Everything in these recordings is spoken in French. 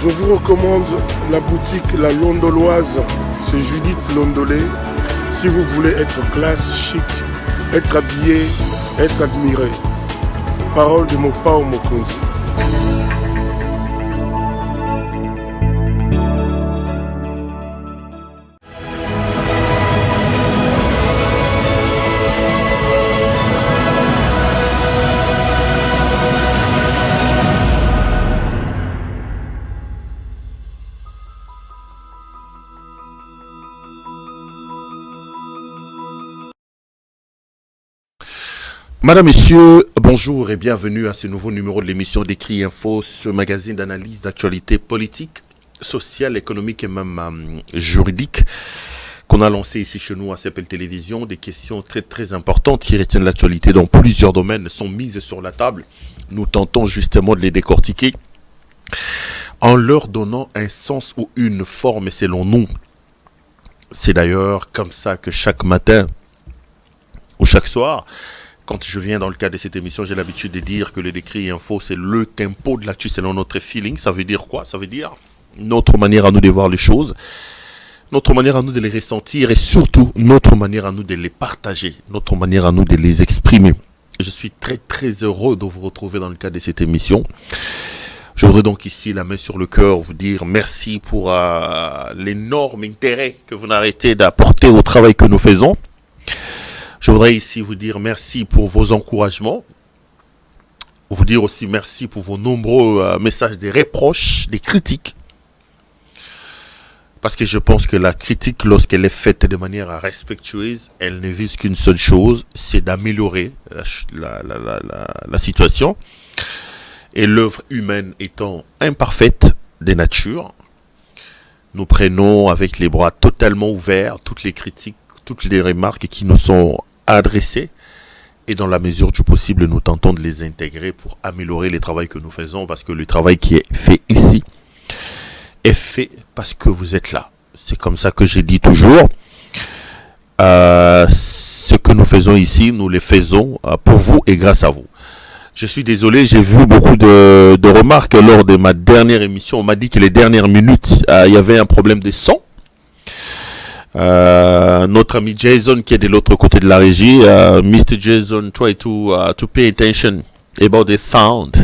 Je vous recommande la boutique La Londoloise chez Judith Londolé. Si vous voulez être classe, chic, être habillé, être admiré. Parole de Mopao Mokonzi. Madame, Messieurs, bonjour et bienvenue à ce nouveau numéro de l'émission d'Écrit Info, ce magazine d'analyse d'actualité politique, sociale, économique et même juridique qu'on a lancé ici chez nous à CPL Télévision. Des questions très très importantes qui retiennent l'actualité dans plusieurs domaines sont mises sur la table. Nous tentons justement de les décortiquer en leur donnant un sens ou une forme, et selon nous, c'est d'ailleurs comme ça que chaque matin ou chaque soir, quand je viens dans le cadre de cette émission, j'ai l'habitude de dire que le Décrit Info, c'est le tempo de l'actu selon notre feeling. Ça veut dire quoi? Ça veut dire notre manière à nous de voir les choses, notre manière à nous de les ressentir et surtout notre manière à nous de les partager, notre manière à nous de les exprimer. Je suis très très heureux de vous retrouver dans le cadre de cette émission. Je voudrais donc ici, la main sur le cœur, vous dire merci pour l'énorme intérêt que vous n'arrêtez d'apporter au travail que nous faisons. Je voudrais ici vous dire merci pour vos encouragements, vous dire aussi merci pour vos nombreux messages, des reproches, des critiques. Parce que je pense que la critique, lorsqu'elle est faite de manière respectueuse, elle ne vise qu'une seule chose, c'est d'améliorer la situation. Et l'œuvre humaine étant imparfaite de nature, nous prenons avec les bras totalement ouverts toutes les critiques, toutes les remarques qui nous sont adressées, et dans la mesure du possible, nous tentons de les intégrer pour améliorer le travail que nous faisons, parce que le travail qui est fait ici est fait parce que vous êtes là. C'est comme ça que je dis toujours. Ce que nous faisons ici, nous le faisons pour vous et grâce à vous. Je suis désolé, j'ai vu beaucoup de remarques lors de ma dernière émission. On m'a dit que les dernières minutes, il y avait un problème de son. Notre ami Jason qui est de l'autre côté de la régie, Mr. Jason, try to pay attention about the sound.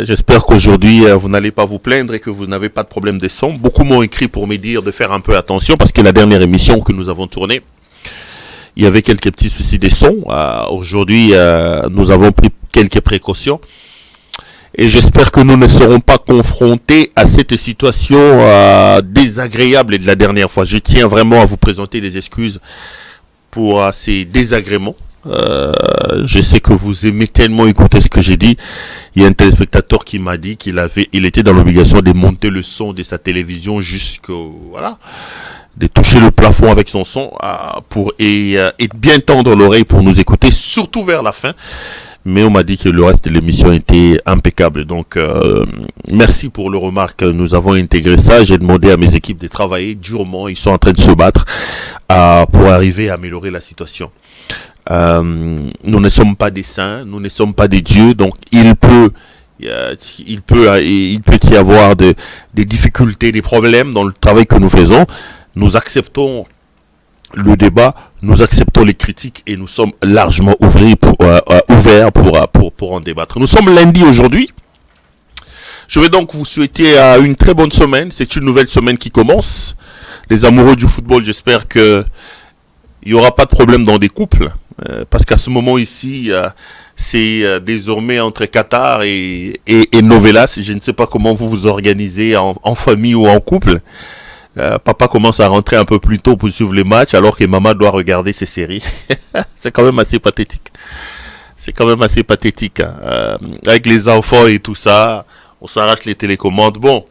J'espère qu'aujourd'hui vous n'allez pas vous plaindre et que vous n'avez pas de problème de son. Beaucoup m'ont écrit pour me dire de faire un peu attention parce que la dernière émission que nous avons tournée, il y avait quelques petits soucis de son. Aujourd'hui, nous avons pris quelques précautions. Et j'espère que nous ne serons pas confrontés à cette situation désagréable de la dernière fois. Je tiens vraiment à vous présenter des excuses pour ces désagréments. Je sais que vous aimez tellement écouter ce que j'ai dit. Il y a un téléspectateur qui m'a dit qu'il était dans l'obligation de monter le son de sa télévision de toucher le plafond avec son son et bien tendre l'oreille pour nous écouter, surtout vers la fin. Mais on m'a dit que le reste de l'émission était impeccable. Donc, merci pour le remarque. Nous avons intégré ça. J'ai demandé à mes équipes de travailler durement. Ils sont en train de se battre pour arriver à améliorer la situation. Nous ne sommes pas des saints. Nous ne sommes pas des dieux. Donc, il peut y avoir des difficultés, des problèmes dans le travail que nous faisons. Nous acceptons le débat, nous acceptons les critiques et nous sommes largement ouverts pour en débattre. Nous sommes lundi aujourd'hui. Je vais donc vous souhaiter une très bonne semaine. C'est une nouvelle semaine qui commence. Les amoureux du football, j'espère que il n'y aura pas de problème dans des couples. Parce qu'à ce moment ici, c'est désormais entre Qatar et Novelas. Je ne sais pas comment vous vous organisez en famille ou en couple. Papa commence à rentrer un peu plus tôt pour suivre les matchs alors que maman doit regarder ses séries. C'est quand même assez pathétique. Avec les enfants et tout ça, on s'arrache les télécommandes. Bon,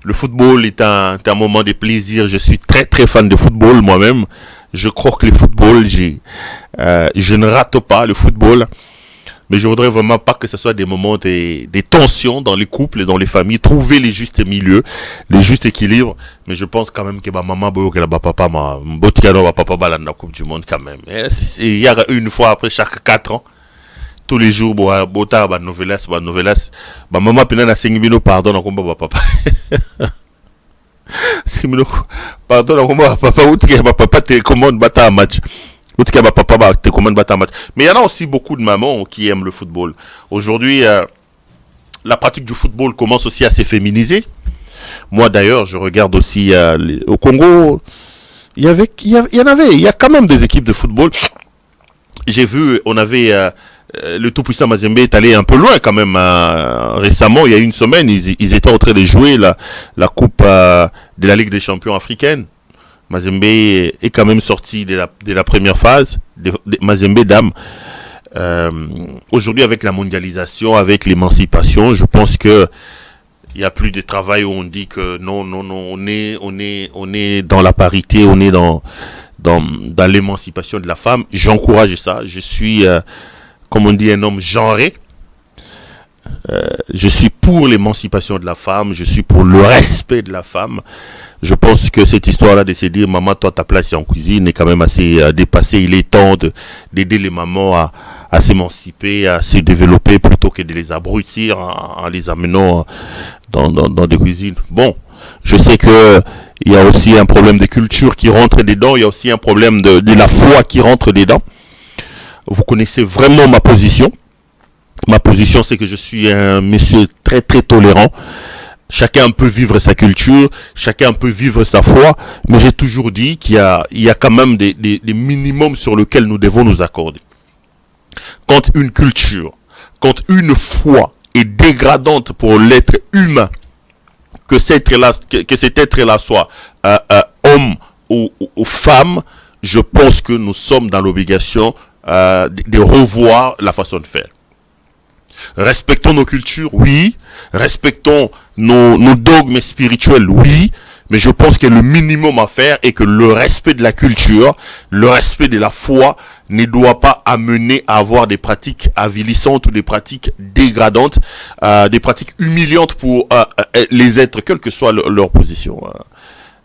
le football est un moment de plaisir. Je suis très très fan de football moi-même. Je crois que le football, je ne rate pas le football. Mais je voudrais vraiment pas que ce soit des moments des tensions dans les couples et dans les familles. Trouver les justes milieux, les justes équilibres. Mais je pense quand même que ma maman, papa, la Coupe du Monde quand même. Il y a une fois après chaque 4 ans tous les jours bota ba novelas ba maman pena na singibino pardon na komba ba papa singibino pardon na komba ba papa outi ba papa te commande bata match outi ba papa ba te commande bata match. Mais il y en a aussi beaucoup de mamans qui aiment le football. Aujourd'hui la pratique du football commence aussi à s'efféminiser. Moi d'ailleurs, je regarde aussi au Congo, il y a quand même des équipes de football. J'ai vu, on avait le tout-puissant Mazembe est allé un peu loin quand même. Récemment, il y a une semaine, ils étaient en train de jouer la coupe de la Ligue des champions africaine. Mazembe est quand même sorti de la première phase, de Mazembe Dame. Aujourd'hui, avec la mondialisation, avec l'émancipation, je pense que il y a plus de travail où on dit que non, on est dans la parité, on est dans l'émancipation de la femme. J'encourage ça. Je suis, comme on dit, un homme genré. Je suis pour l'émancipation de la femme. Je suis pour le respect de la femme. Je pense que cette histoire-là de se dire, maman, toi, ta place est en cuisine est quand même assez dépassée. Il est temps d'aider les mamans à s'émanciper, à se développer plutôt que de les abrutir en les amenant dans des cuisines. Bon, je sais que il y a aussi un problème de culture qui rentre dedans. Il y a aussi un problème de la foi qui rentre dedans. Vous connaissez vraiment ma position. Ma position, c'est que je suis un monsieur très, très tolérant. Chacun peut vivre sa culture, chacun peut vivre sa foi, mais j'ai toujours dit qu'il y a quand même des minimums sur lesquels nous devons nous accorder. Quand une culture, quand une foi est dégradante pour l'être humain, que cet être-là soit homme ou femme, je pense que nous sommes dans l'obligation de revoir la façon de faire. Respectons nos cultures, oui. Respectons nos dogmes spirituels, oui. Mais je pense que le minimum à faire est que le respect de la culture, le respect de la foi ne doit pas amener à avoir des pratiques avilissantes ou des pratiques dégradantes, des pratiques humiliantes pour les êtres, quelle que soit leur position.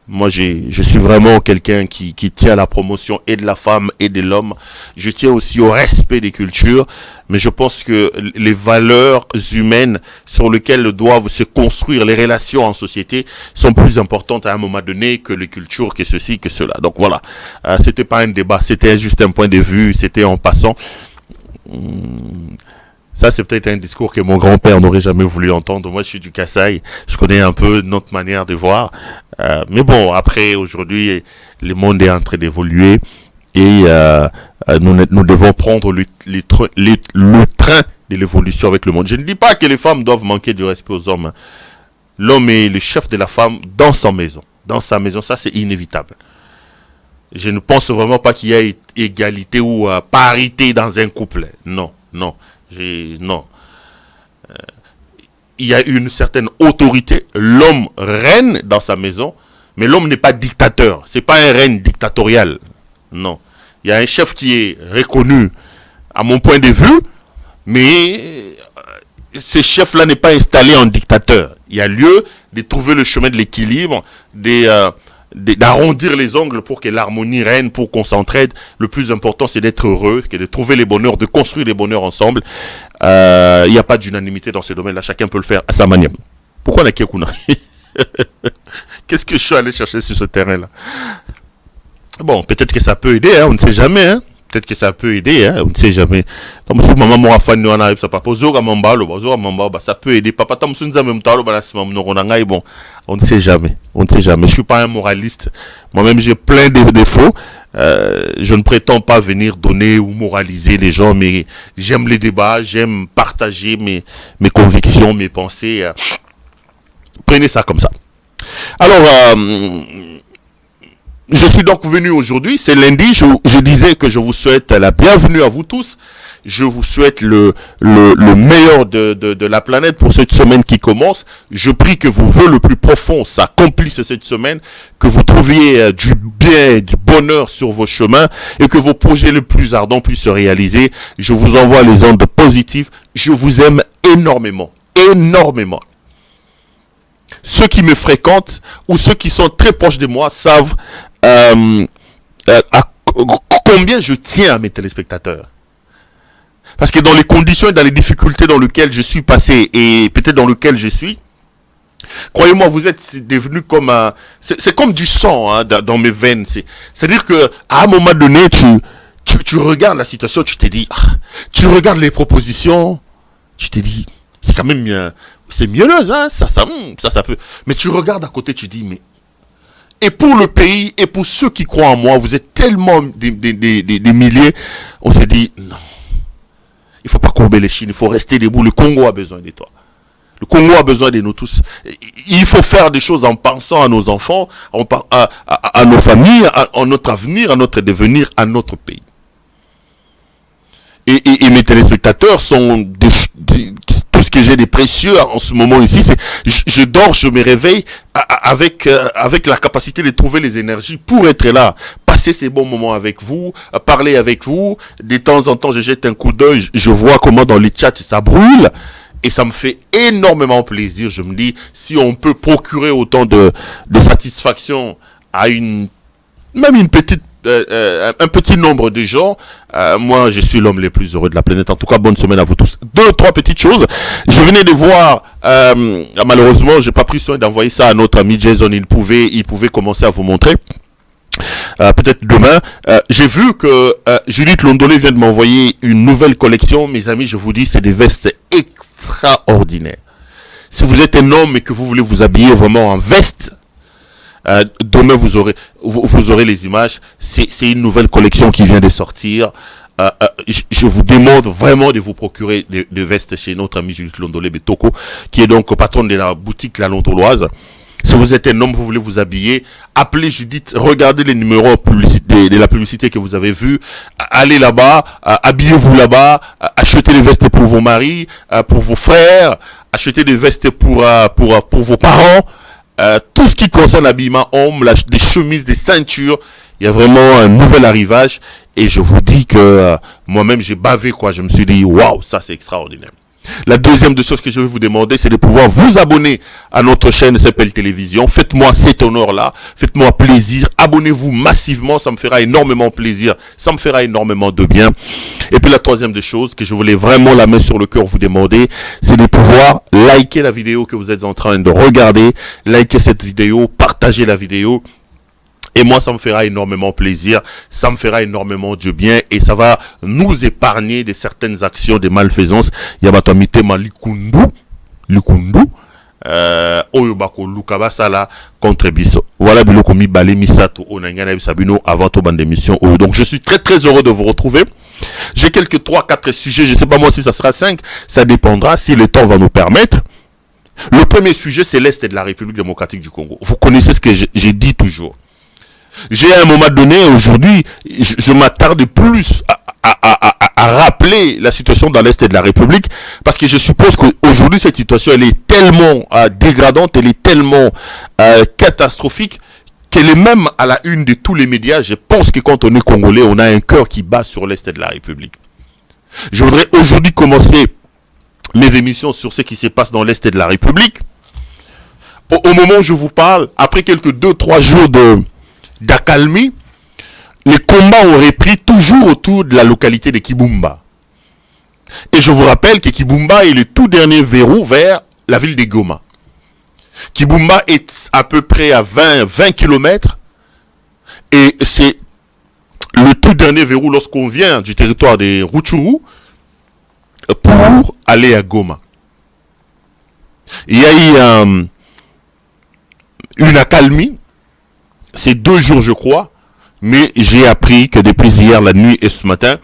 Moi, je suis vraiment quelqu'un qui tient à la promotion et de la femme et de l'homme. Je tiens aussi au respect des cultures, mais je pense que les valeurs humaines sur lesquelles doivent se construire les relations en société sont plus importantes à un moment donné que les cultures, que ceci, que cela. Donc voilà, c'était pas un débat, c'était juste un point de vue, c'était en passant. Ça, c'est peut-être un discours que mon grand-père n'aurait jamais voulu entendre. Moi, je suis du Kasaï. Je connais un peu notre manière de voir. Mais bon, après, aujourd'hui, le monde est en train d'évoluer. Et nous devons prendre le train de l'évolution avec le monde. Je ne dis pas que les femmes doivent manquer du respect aux hommes. L'homme est le chef de la femme dans sa maison. Dans sa maison, ça, c'est inévitable. Je ne pense vraiment pas qu'il y ait égalité ou parité dans un couple. Non. Non. Il y a une certaine autorité. L'homme règne dans sa maison, mais l'homme n'est pas dictateur. C'est pas un règne dictatorial. Non. Il y a un chef qui est reconnu, à mon point de vue, mais ce chef-là n'est pas installé en dictateur. Il y a lieu de trouver le chemin de l'équilibre, d'arrondir les ongles pour que l'harmonie règne, pour qu'on s'entraide. Le plus important, c'est d'être heureux, que de trouver les bonheurs, de construire les bonheurs ensemble. Il n'y a pas d'unanimité dans ce domaine-là. Chacun peut le faire à sa manière. Pourquoi la Kekuna? Qu'est-ce que je suis allé chercher sur ce terrain-là? Bon, peut-être que ça peut aider, hein, on ne sait jamais. Hein. Peut-être que ça peut aider, hein, on ne sait jamais. Donc, si maman m'a fait nous en arrive, ça papa zoga mambalo, ça peut aider. Papa tam sunza même talo balasima mnoronangai, bon, on ne sait jamais. On ne sait jamais. Je suis pas un moraliste. Moi-même, j'ai plein de défauts. Je ne prétends pas venir donner ou moraliser les gens, mais j'aime les débats, j'aime partager mes convictions, mes pensées. Prenez ça comme ça. Alors, je suis donc venu aujourd'hui, c'est lundi, je disais que je vous souhaite la bienvenue à vous tous. Je vous souhaite le meilleur de la planète pour cette semaine qui commence. Je prie que vos vœux le plus profond s'accomplissent cette semaine, que vous trouviez du bien, du bonheur sur vos chemins et que vos projets les plus ardents puissent se réaliser. Je vous envoie les ondes positives. Je vous aime énormément, énormément. Ceux qui me fréquentent ou ceux qui sont très proches de moi savent combien je tiens à mes téléspectateurs. Parce que dans les conditions et dans les difficultés dans lesquelles je suis passé et peut-être dans lesquelles je suis, croyez-moi, vous êtes devenu comme c'est comme du sang hein, dans mes veines. C'est-à-dire que à un moment donné, tu regardes la situation, tu te dis, tu regardes les propositions, tu te dis, c'est quand même bien, c'est mielleuse, hein, ça peut. Mais tu regardes à côté, tu dis, mais et pour le pays et pour ceux qui croient en moi, vous êtes tellement des milliers, on s'est dit, non, il faut pas courber les chines, il faut rester debout. Le Congo a besoin de toi. Le Congo a besoin de nous tous. Il faut faire des choses en pensant à nos enfants, à nos familles, à notre avenir, à notre devenir, à notre pays. Et mes téléspectateurs sont tout ce que j'ai de précieux en ce moment ici, c'est je dors, je me réveille avec la capacité de trouver les énergies pour être là, passer ces bons moments avec vous, parler avec vous. De temps en temps, je jette un coup d'œil, je vois comment dans les chats ça brûle. Et ça me fait énormément plaisir. Je me dis, si on peut procurer autant de satisfaction à même un petit nombre de gens, moi, je suis l'homme le plus heureux de la planète. En tout cas, bonne semaine à vous tous. 2-3 petites choses. Je venais de voir, malheureusement, j'ai pas pris soin d'envoyer ça à notre ami Jason. Il pouvait commencer à vous montrer. Peut-être demain. J'ai vu que Judith Londolé vient de m'envoyer une nouvelle collection. Mes amis, je vous dis, c'est des vestes extraordinaires. Si vous êtes un homme et que vous voulez vous habiller vraiment en veste, demain vous aurez les images. C'est une nouvelle collection qui vient de sortir. Je vous demande vraiment de vous procurer des vestes chez notre ami Judith Londolé Betoko, qui est donc patron de la boutique La Londoloise. Si vous êtes un homme, vous voulez vous habiller, appelez Judith, regardez les numéros de la publicité que vous avez vus, allez là-bas, habillez-vous là-bas, achetez des vestes pour vos maris, pour vos frères, achetez des vestes pour vos parents, tout ce qui concerne l'habillement homme, des chemises, des ceintures. Il y a vraiment un nouvel arrivage et je vous dis que moi-même j'ai bavé quoi, je me suis dit waouh, ça c'est extraordinaire. La deuxième des choses que je vais vous demander, c'est de pouvoir vous abonner à notre chaîne CPL Télévision. Faites-moi cet honneur-là, faites-moi plaisir, abonnez-vous massivement, ça me fera énormément plaisir, ça me fera énormément de bien. Et puis la troisième des choses que je voulais vraiment la main sur le cœur vous demander, c'est de pouvoir liker la vidéo que vous êtes en train de regarder, liker cette vidéo, partager la vidéo. Et moi, ça me fera énormément plaisir, ça me fera énormément de bien et ça va nous épargner de certaines actions de malfaisance. Yabatomite malikundu, oyobako lukabasala contre biso. Voilà biloko mi balé misato onangana bisabino avant to bande d'émission. Donc je suis très très heureux de vous retrouver. J'ai quelques 3-4 sujets, je sais pas moi si ça sera 5, ça dépendra si le temps va nous permettre. Le premier sujet, c'est l'Est de la République démocratique du Congo. Vous connaissez ce que j'ai dit toujours. J'ai à un moment donné, aujourd'hui, je m'attarde plus à rappeler la situation dans l'Est de la République, parce que je suppose qu'aujourd'hui, cette situation, elle est tellement dégradante, elle est tellement catastrophique, qu'elle est même à la une de tous les médias. Je pense que quand on est Congolais, on a un cœur qui bat sur l'Est de la République. Je voudrais aujourd'hui commencer mes émissions sur ce qui se passe dans l'Est de la République. Au moment où je vous parle, après quelques 2-3 jours d'accalmie, les combats ont repris toujours autour de la localité de Kibumba. Et je vous rappelle que Kibumba est le tout dernier verrou vers la ville de Goma. Kibumba est à peu près à 20 km et c'est le tout dernier verrou lorsqu'on vient du territoire de Rutshuru pour aller à Goma. Il y a eu une accalmie. C'est 2 jours, je crois, mais j'ai appris que depuis hier, la nuit et ce matin,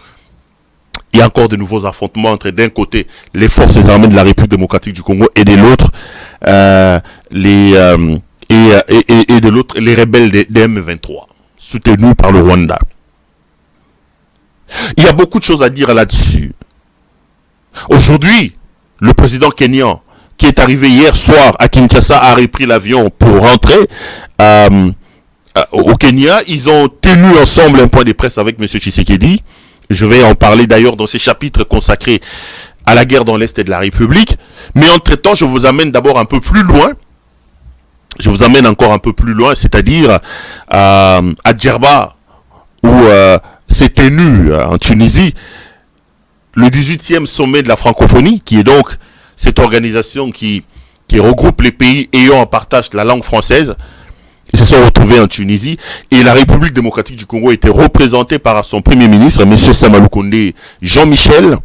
il y a encore de nouveaux affrontements entre d'un côté les forces armées de la République démocratique du Congo et de l'autre les rebelles des M23, soutenus par le Rwanda. Il y a beaucoup de choses à dire là-dessus. Aujourd'hui, le président kenyan, qui est arrivé hier soir à Kinshasa, a repris l'avion pour rentrer au Kenya. Ils ont tenu ensemble un point de presse avec M. Tshisekedi. Je vais en parler d'ailleurs dans ces chapitres consacrés à la guerre dans l'Est de la République. Mais entre-temps, je vous amène d'abord un peu plus loin. Je vous amène encore un peu plus loin, c'est-à-dire à Djerba, où s'est tenu en Tunisie le 18e sommet de la francophonie, qui est donc cette organisation qui regroupe les pays ayant en partage la langue française. Ils se sont retrouvés en Tunisie et la République démocratique du Congo était représentée par son premier ministre, M. Sama Lukonde Jean-Michel.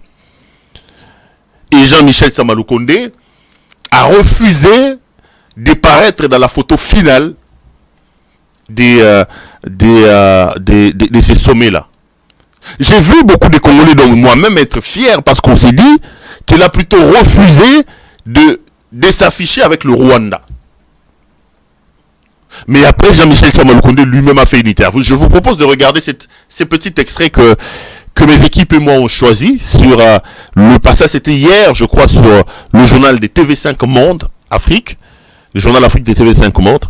Et Jean-Michel Sama Lukonde a refusé de paraître dans la photo finale de ces sommets-là. J'ai vu beaucoup de Congolais, donc moi-même, être fier parce qu'on s'est dit qu'il a plutôt refusé de s'afficher avec le Rwanda. Mais après, Jean-Michel Sama Lukonde lui-même a fait une interview. Je vous propose de regarder ces petits extraits que mes équipes et moi ont choisi sur le passage. C'était hier, je crois, sur le journal des TV5 Monde Afrique, le journal Afrique des TV5 Monde.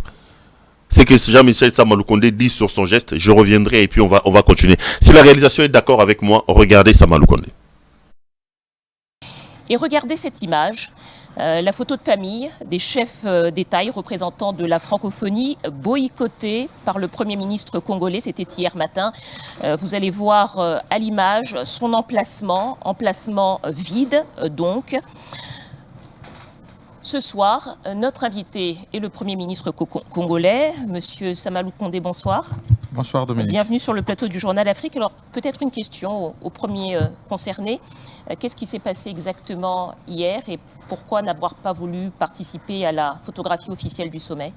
C'est que Jean-Michel Sama Lukonde dit sur son geste. Je reviendrai et puis on va continuer. Si la réalisation est d'accord avec moi, regardez Sama Lukonde. Et regardez cette image, la photo de famille des chefs d'État et représentants de la francophonie boycottés par le Premier ministre congolais, c'était hier matin. Vous allez voir à l'image son emplacement vide donc. Ce soir, notre invité est le Premier ministre congolais, Monsieur Sama Lukonde, bonsoir. Bonsoir Dominique. Bienvenue sur le plateau du Journal Afrique. Alors peut-être une question au premier concerné. Qu'est-ce qui s'est passé exactement hier et pourquoi n'avoir pas voulu participer à la photographie officielle du sommet?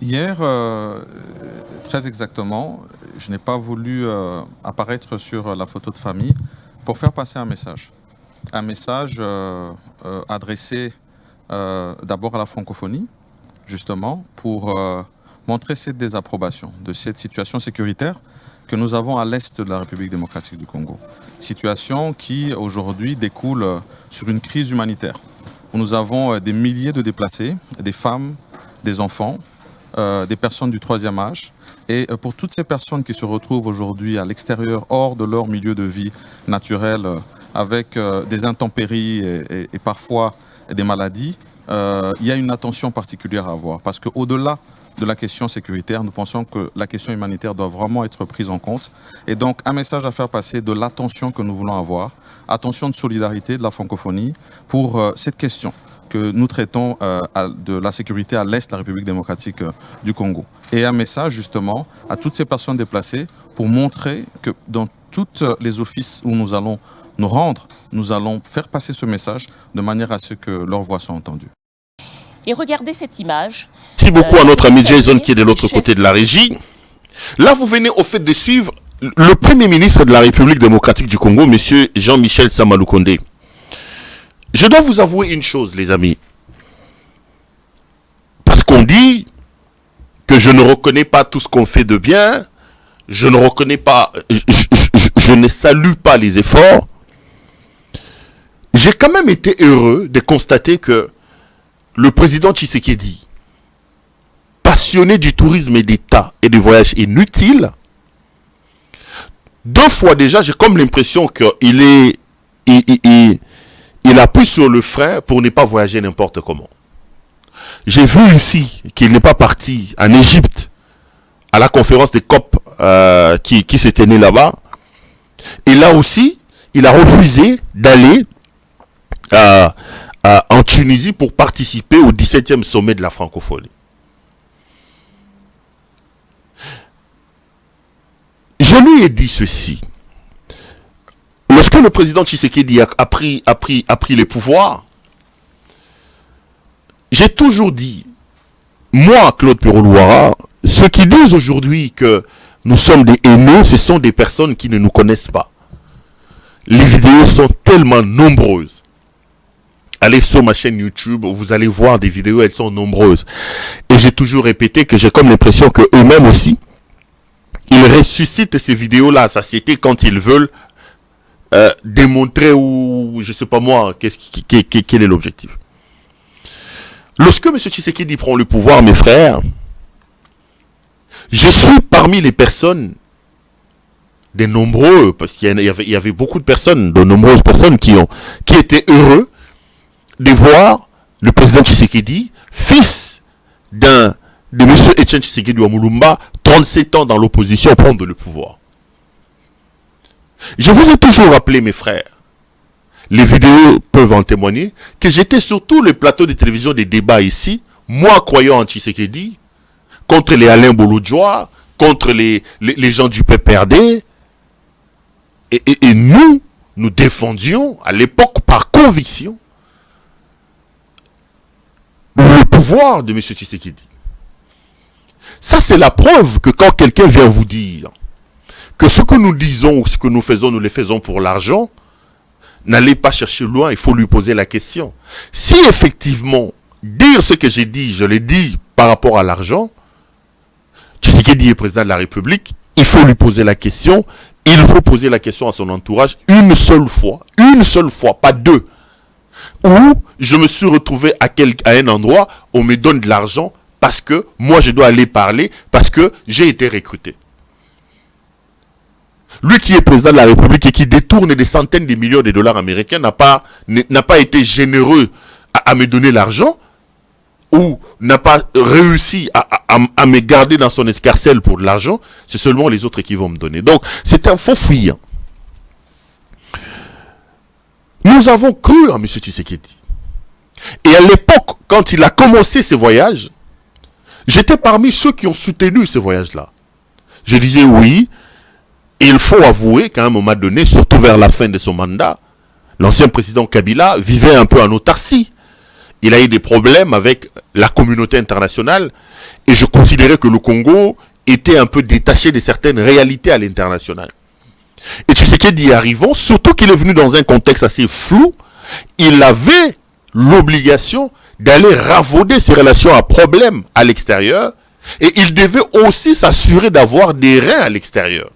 Hier, très exactement, je n'ai pas voulu apparaître sur la photo de famille pour faire passer un message. Un message adressé d'abord à la francophonie, justement, pour montrer cette désapprobation de cette situation sécuritaire que nous avons à l'est de la République démocratique du Congo. Situation qui, aujourd'hui, découle sur une crise humanitaire, où nous avons des milliers de déplacés, des femmes, des enfants, des personnes du troisième âge. Et pour toutes ces personnes qui se retrouvent aujourd'hui à l'extérieur, hors de leur milieu de vie naturel, avec des intempéries et parfois des maladies, il y a une attention particulière à avoir. Parce qu'au-delà de la question sécuritaire, nous pensons que la question humanitaire doit vraiment être prise en compte. Et donc, un message à faire passer de l'attention que nous voulons avoir, attention de solidarité de la francophonie pour cette question que nous traitons de la sécurité à l'est de la République démocratique du Congo. Et un message, justement, à toutes ces personnes déplacées pour montrer que dans tous les offices où nous allons nous rendre, nous allons faire passer ce message de manière à ce que leurs voix soient entendues. Et regardez cette image. Merci beaucoup à notre ami Jason qui est de l'autre côté de la régie. Là, vous venez au fait de suivre le Premier ministre de la République démocratique du Congo, M. Jean-Michel Sama Lukonde. Je dois vous avouer une chose, les amis. Parce qu'on dit que je ne reconnais pas tout ce qu'on fait de bien, je ne reconnais pas, je ne salue pas les efforts. J'ai quand même été heureux de constater que le président Tshisekedi, passionné du tourisme et d'État et des voyages inutiles, 2 fois déjà, j'ai comme l'impression qu'il appuie sur le frein pour ne pas voyager n'importe comment. J'ai vu ici qu'il n'est pas parti en Égypte à la conférence des COP qui s'est tenue là-bas. Et là aussi, il a refusé d'aller en Tunisie pour participer au 17e sommet de la francophonie. Je lui ai dit ceci. Lorsque le président Tshisekedi a pris les pouvoirs, j'ai toujours dit, moi, Claude Pérolouara, ceux qui disent aujourd'hui que nous sommes des haineux, ce sont des personnes qui ne nous connaissent pas. Les vidéos sont tellement nombreuses. Allez sur ma chaîne YouTube, vous allez voir des vidéos, elles sont nombreuses. Et j'ai toujours répété que j'ai comme l'impression qu'eux-mêmes aussi, ils ressuscitent ces vidéos-là à satiété quand ils veulent démontrer ou, je ne sais pas moi, quel est l'objectif. Lorsque M. Tshisekedi prend le pouvoir, mes frères, je suis parmi les personnes, des nombreux, parce qu'il y avait beaucoup de personnes, de nombreuses personnes qui étaient heureux de voir le président Tshisekedi, fils de M. Etienne Tshisekedi Wamulumba, 37 ans dans l'opposition, prendre le pouvoir. Je vous ai toujours rappelé, mes frères, les vidéos peuvent en témoigner, que j'étais sur tous les plateaux de télévision des débats ici, moi croyant en Tshisekedi, contre les Alain Bouloudjoa, contre les gens du PPRD, et nous défendions à l'époque par conviction le pouvoir de M. Tshisekedi. Ça, c'est la preuve que quand quelqu'un vient vous dire que ce que nous disons ou ce que nous faisons, nous les faisons pour l'argent, n'allez pas chercher loin, il faut lui poser la question. Si effectivement, dire ce que j'ai dit, je l'ai dit par rapport à l'argent, Tshisekedi est président de la République, il faut lui poser la question, il faut poser la question à son entourage une seule fois, pas deux, où je me suis retrouvé à un endroit, on me donne de l'argent parce que moi je dois aller parler, parce que j'ai été recruté. Lui qui est président de la République et qui détourne des centaines de millions de dollars américains n'a pas été généreux à me donner l'argent, ou n'a pas réussi à me garder dans son escarcelle pour de l'argent, c'est seulement les autres qui vont me donner. Donc, c'est un faux fuyant. Nous avons cru en M. Tshisekedi. Et à l'époque, quand il a commencé ses voyages, j'étais parmi ceux qui ont soutenu ces voyages-là. Je disais oui, il faut avouer qu'à un moment donné, surtout vers la fin de son mandat, l'ancien président Kabila vivait un peu en autarcie. Il a eu des problèmes avec la communauté internationale et je considérais que le Congo était un peu détaché de certaines réalités à l'international. Et Tshisekedi arrivant, surtout qu'il est venu dans un contexte assez flou, il avait l'obligation d'aller ravauder ses relations à problème à l'extérieur et il devait aussi s'assurer d'avoir des reins à l'extérieur.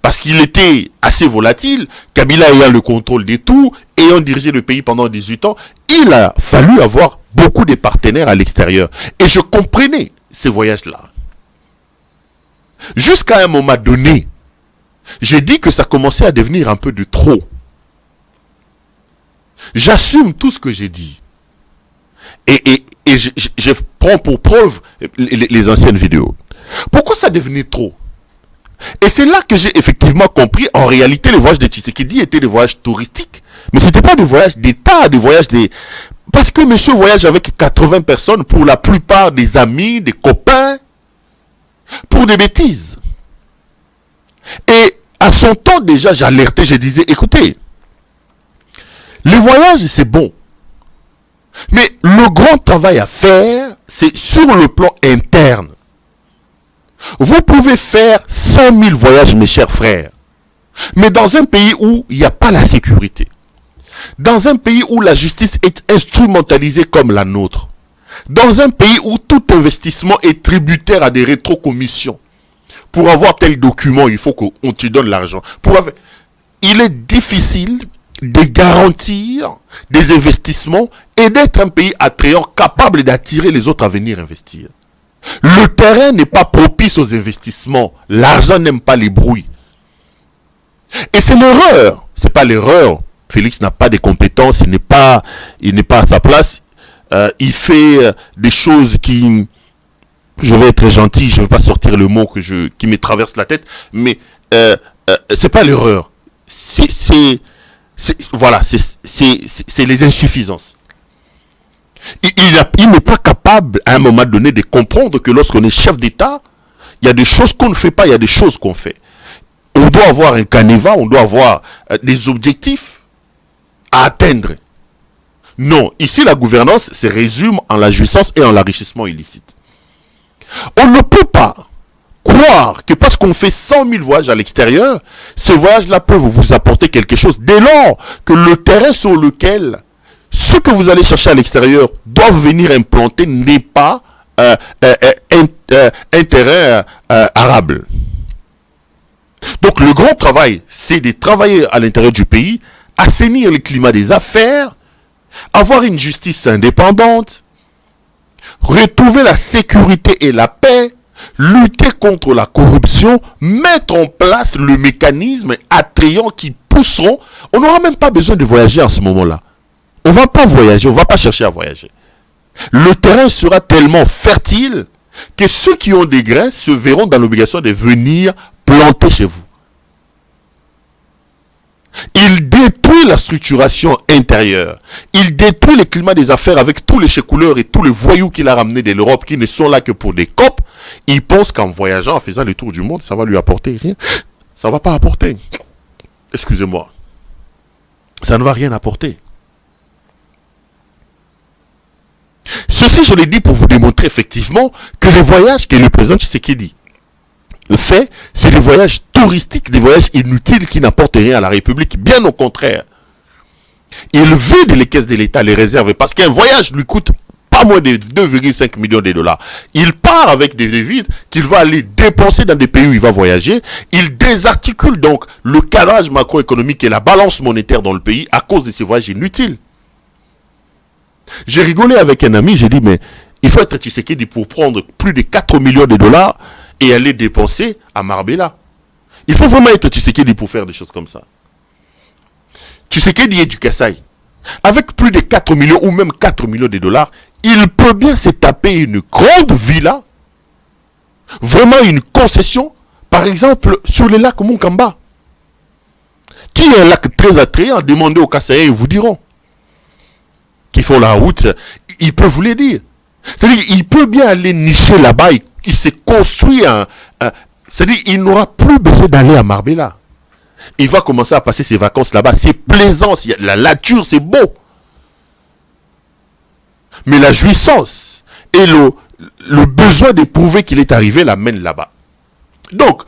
Parce qu'il était assez volatile, Kabila ayant le contrôle des tout, ayant dirigé le pays pendant 18 ans, il a fallu avoir beaucoup de partenaires à l'extérieur. Et je comprenais ces voyages-là. Jusqu'à un moment donné, j'ai dit que ça commençait à devenir un peu de trop. J'assume tout ce que j'ai dit. Et je prends pour preuve les anciennes vidéos. Pourquoi ça devenait trop ? Et c'est là que j'ai effectivement compris, en réalité, les voyages de Tshisekedi étaient des voyages touristiques. Mais ce n'était pas des voyages d'État, des voyages des... Parce que monsieur voyage avec 80 personnes, pour la plupart des amis, des copains, pour des bêtises. Et à son temps déjà, j'alertais, je disais, écoutez, les voyages, c'est bon. Mais le grand travail à faire, c'est sur le plan interne. Vous pouvez faire 100 000 voyages, mes chers frères. Mais dans un pays où il n'y a pas la sécurité, dans un pays où la justice est instrumentalisée comme la nôtre, dans un pays où tout investissement est tributaire à des rétrocommissions, pour avoir tel document, il faut qu'on te donne l'argent. Il est difficile de garantir des investissements et d'être un pays attrayant, capable d'attirer les autres à venir investir. Le terrain n'est pas propice aux investissements. L'argent n'aime pas les bruits. Et c'est l'erreur. C'est pas l'erreur. Félix n'a pas de compétences. Il n'est pas à sa place. Il fait des choses qui... Je vais être gentil. Je ne vais pas sortir le mot qui me traverse la tête. Mais c'est pas l'erreur. C'est les insuffisances. Il n'est pas capable à un moment donné de comprendre que lorsqu'on est chef d'État, il y a des choses qu'on ne fait pas, il y a des choses qu'on fait. On doit avoir un canevas, on doit avoir des objectifs à atteindre. Non, ici la gouvernance se résume en la jouissance et en l'enrichissement illicite. On ne peut pas croire que parce qu'on fait 100 000 voyages à l'extérieur, ces voyages-là peuvent vous apporter quelque chose dès lors que le terrain sur lequel ce que vous allez chercher à l'extérieur doivent venir implanter n'est pas un terrain arable. Donc le grand travail, c'est de travailler à l'intérieur du pays, assainir le climat des affaires, avoir une justice indépendante, retrouver la sécurité et la paix, lutter contre la corruption, mettre en place le mécanisme attrayant qui pousseront. On n'aura même pas besoin de voyager en ce moment-là. On ne va pas voyager, on ne va pas chercher à voyager. Le terrain sera tellement fertile que ceux qui ont des grains se verront dans l'obligation de venir planter chez vous. Il détruit la structuration intérieure. Il détruit le climat des affaires avec tous les chécouleurs et tous les voyous qu'il a ramenés de l'Europe qui ne sont là que pour des copes. Il pense qu'en voyageant, en faisant le tour du monde, ça va lui apporter rien. Ça ne va pas apporter. Excusez-moi. Ça ne va rien apporter. Ceci, je l'ai dit pour vous démontrer effectivement que les voyages que le président Tshisekedi fait, c'est des voyages touristiques, des voyages inutiles qui n'apportent rien à la République. Bien au contraire. Il vide les caisses de l'État, les réserves, parce qu'un voyage lui coûte pas moins de 2,5 millions de dollars. Il part avec des vides qu'il va aller dépenser dans des pays où il va voyager. Il désarticule donc le cadrage macroéconomique et la balance monétaire dans le pays à cause de ces voyages inutiles. J'ai rigolé avec un ami, j'ai dit, mais il faut être Tshisekedi pour prendre plus de 4 millions de dollars et aller dépenser à Marbella. Il faut vraiment être Tshisekedi pour faire des choses comme ça. Tshisekedi est du Kassai. Avec plus de 4 millions ou même 4 millions de dollars, il peut bien se taper une grande villa, vraiment une concession, par exemple sur le lac Munkamba, qui est un lac très attrayant. Demandez aux Kassaïens, ils vous diront. Qui font la route, ils peuvent vous le dire. C'est-à-dire, il peut bien aller nicher là-bas, il s'est construit c'est-à-dire, il n'aura plus besoin d'aller à Marbella. Il va commencer à passer ses vacances là-bas. C'est plaisant, la nature, c'est beau. Mais la jouissance et le besoin de prouver qu'il est arrivé l'amène là-bas. Donc,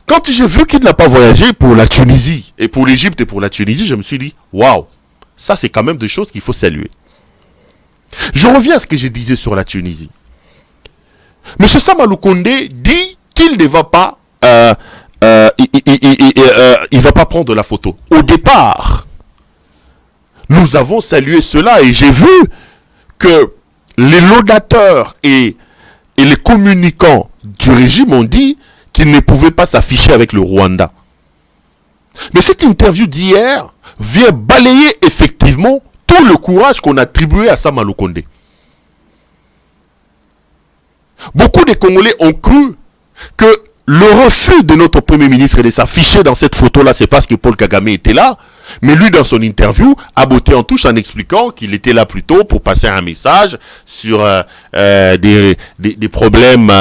quand j'ai vu qu'il n'a pas voyagé pour la Tunisie, et pour l'Égypte et pour la Tunisie, je me suis dit, waouh, ça c'est quand même des choses qu'il faut saluer. Je reviens à ce que je disais sur la Tunisie. M. Samalou Kondé dit qu'il ne va pas, il va pas prendre la photo. Au départ, nous avons salué cela et j'ai vu que les laudateurs et les communicants du régime ont dit qu'ils ne pouvaient pas s'afficher avec le Rwanda. Mais cette interview d'hier vient balayer effectivement tout le courage qu'on attribuait à Samalou Kondé. Beaucoup de Congolais ont cru que le refus de notre Premier ministre de s'afficher dans cette photo-là, c'est parce que Paul Kagame était là. Mais lui, dans son interview, a botté en touche en expliquant qu'il était là plutôt pour passer un message sur des problèmes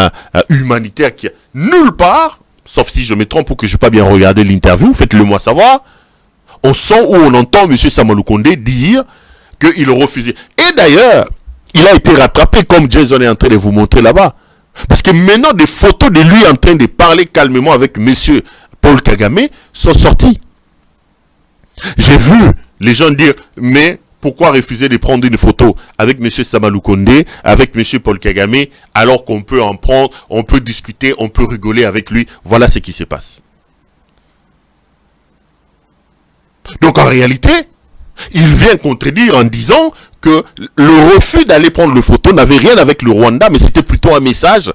humanitaires qui... Nulle part, sauf si je me trompe ou que je n'ai pas bien regardé l'interview, faites-le moi savoir, on sent ou on entend M. Samalou Kondé dire qu'il refusait. Et d'ailleurs, il a été rattrapé comme Jason est en train de vous montrer là-bas. Parce que maintenant, des photos de lui en train de parler calmement avec M. Paul Kagame sont sorties. J'ai vu les gens dire, mais pourquoi refuser de prendre une photo avec M. Samalou Kondé, avec M. Paul Kagame, alors qu'on peut en prendre, on peut discuter, on peut rigoler avec lui. Voilà ce qui se passe. Donc en réalité, il vient contredire en disant que le refus d'aller prendre le photo n'avait rien avec le Rwanda, mais c'était plutôt un message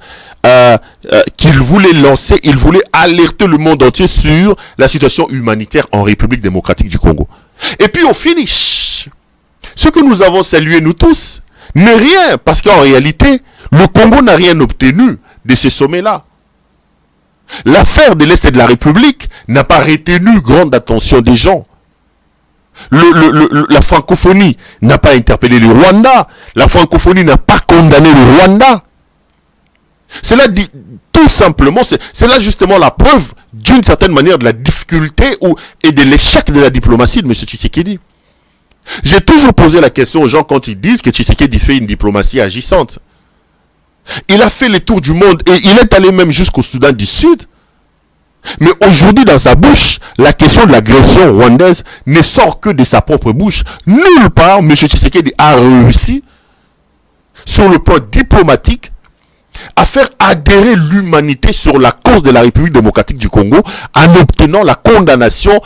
qu'il voulait lancer, il voulait alerter le monde entier sur la situation humanitaire en République démocratique du Congo. Et puis au finish, ce que nous avons salué nous tous n'est rien, parce qu'en réalité, le Congo n'a rien obtenu de ces sommets-là. L'affaire de l'Est de la République n'a pas retenu grande attention des gens. La francophonie n'a pas interpellé le Rwanda. La francophonie n'a pas condamné le Rwanda. Cela dit tout simplement, c'est là justement la preuve d'une certaine manière de la difficulté et de l'échec de la diplomatie de M. Tshisekedi. J'ai toujours posé la question aux gens quand ils disent que Tshisekedi fait une diplomatie agissante. Il a fait le tour du monde et il est allé même jusqu'au Soudan du Sud. Mais aujourd'hui, dans sa bouche, la question de l'agression rwandaise ne sort que de sa propre bouche. Nulle part, M. Tshisekedi a réussi, sur le plan diplomatique, à faire adhérer l'humanité sur la cause de la République démocratique du Congo en obtenant la condamnation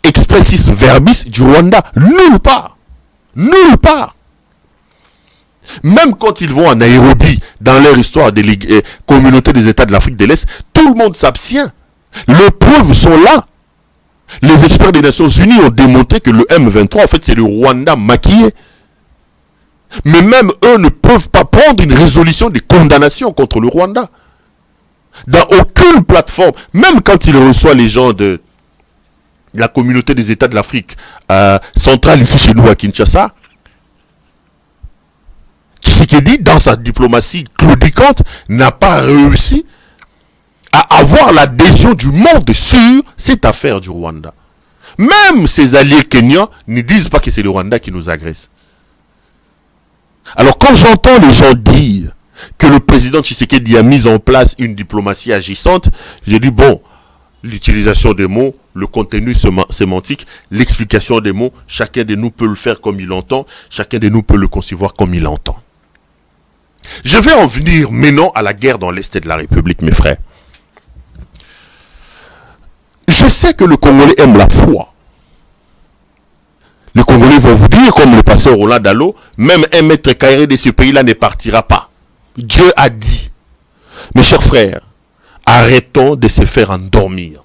expressis verbis du Rwanda. Nulle part. Nulle part. Même quand ils vont en Nairobi, dans leur histoire de la communauté des États de l'Afrique de l'Est, tout le monde s'abstient. Les preuves sont là. Les experts des Nations Unies ont démontré que le M23, en fait, c'est le Rwanda maquillé. Mais même eux ne peuvent pas prendre une résolution de condamnation contre le Rwanda. Dans aucune plateforme, même quand ils reçoivent les gens la communauté des États de l'Afrique centrale ici chez nous à Kinshasa, Tshisekedi, dans sa diplomatie claudicante, n'a pas réussi à avoir l'adhésion du monde sur cette affaire du Rwanda. Même ses alliés kenyans ne disent pas que c'est le Rwanda qui nous agresse. Alors quand j'entends les gens dire que le président Tshisekedi a mis en place une diplomatie agissante, j'ai dit bon, l'utilisation des mots, le contenu sémantique, l'explication des mots, chacun de nous peut le faire comme il l'entend, chacun de nous peut le concevoir comme il l'entend. Je vais en venir maintenant à la guerre dans l'Est de la République, mes frères. Je sais que le Congolais aime la foi. Les Congolais vont vous dire, comme le pasteur Roland Dallot, même un mètre carré de ce pays-là ne partira pas. Dieu a dit. Mes chers frères, arrêtons de se faire endormir.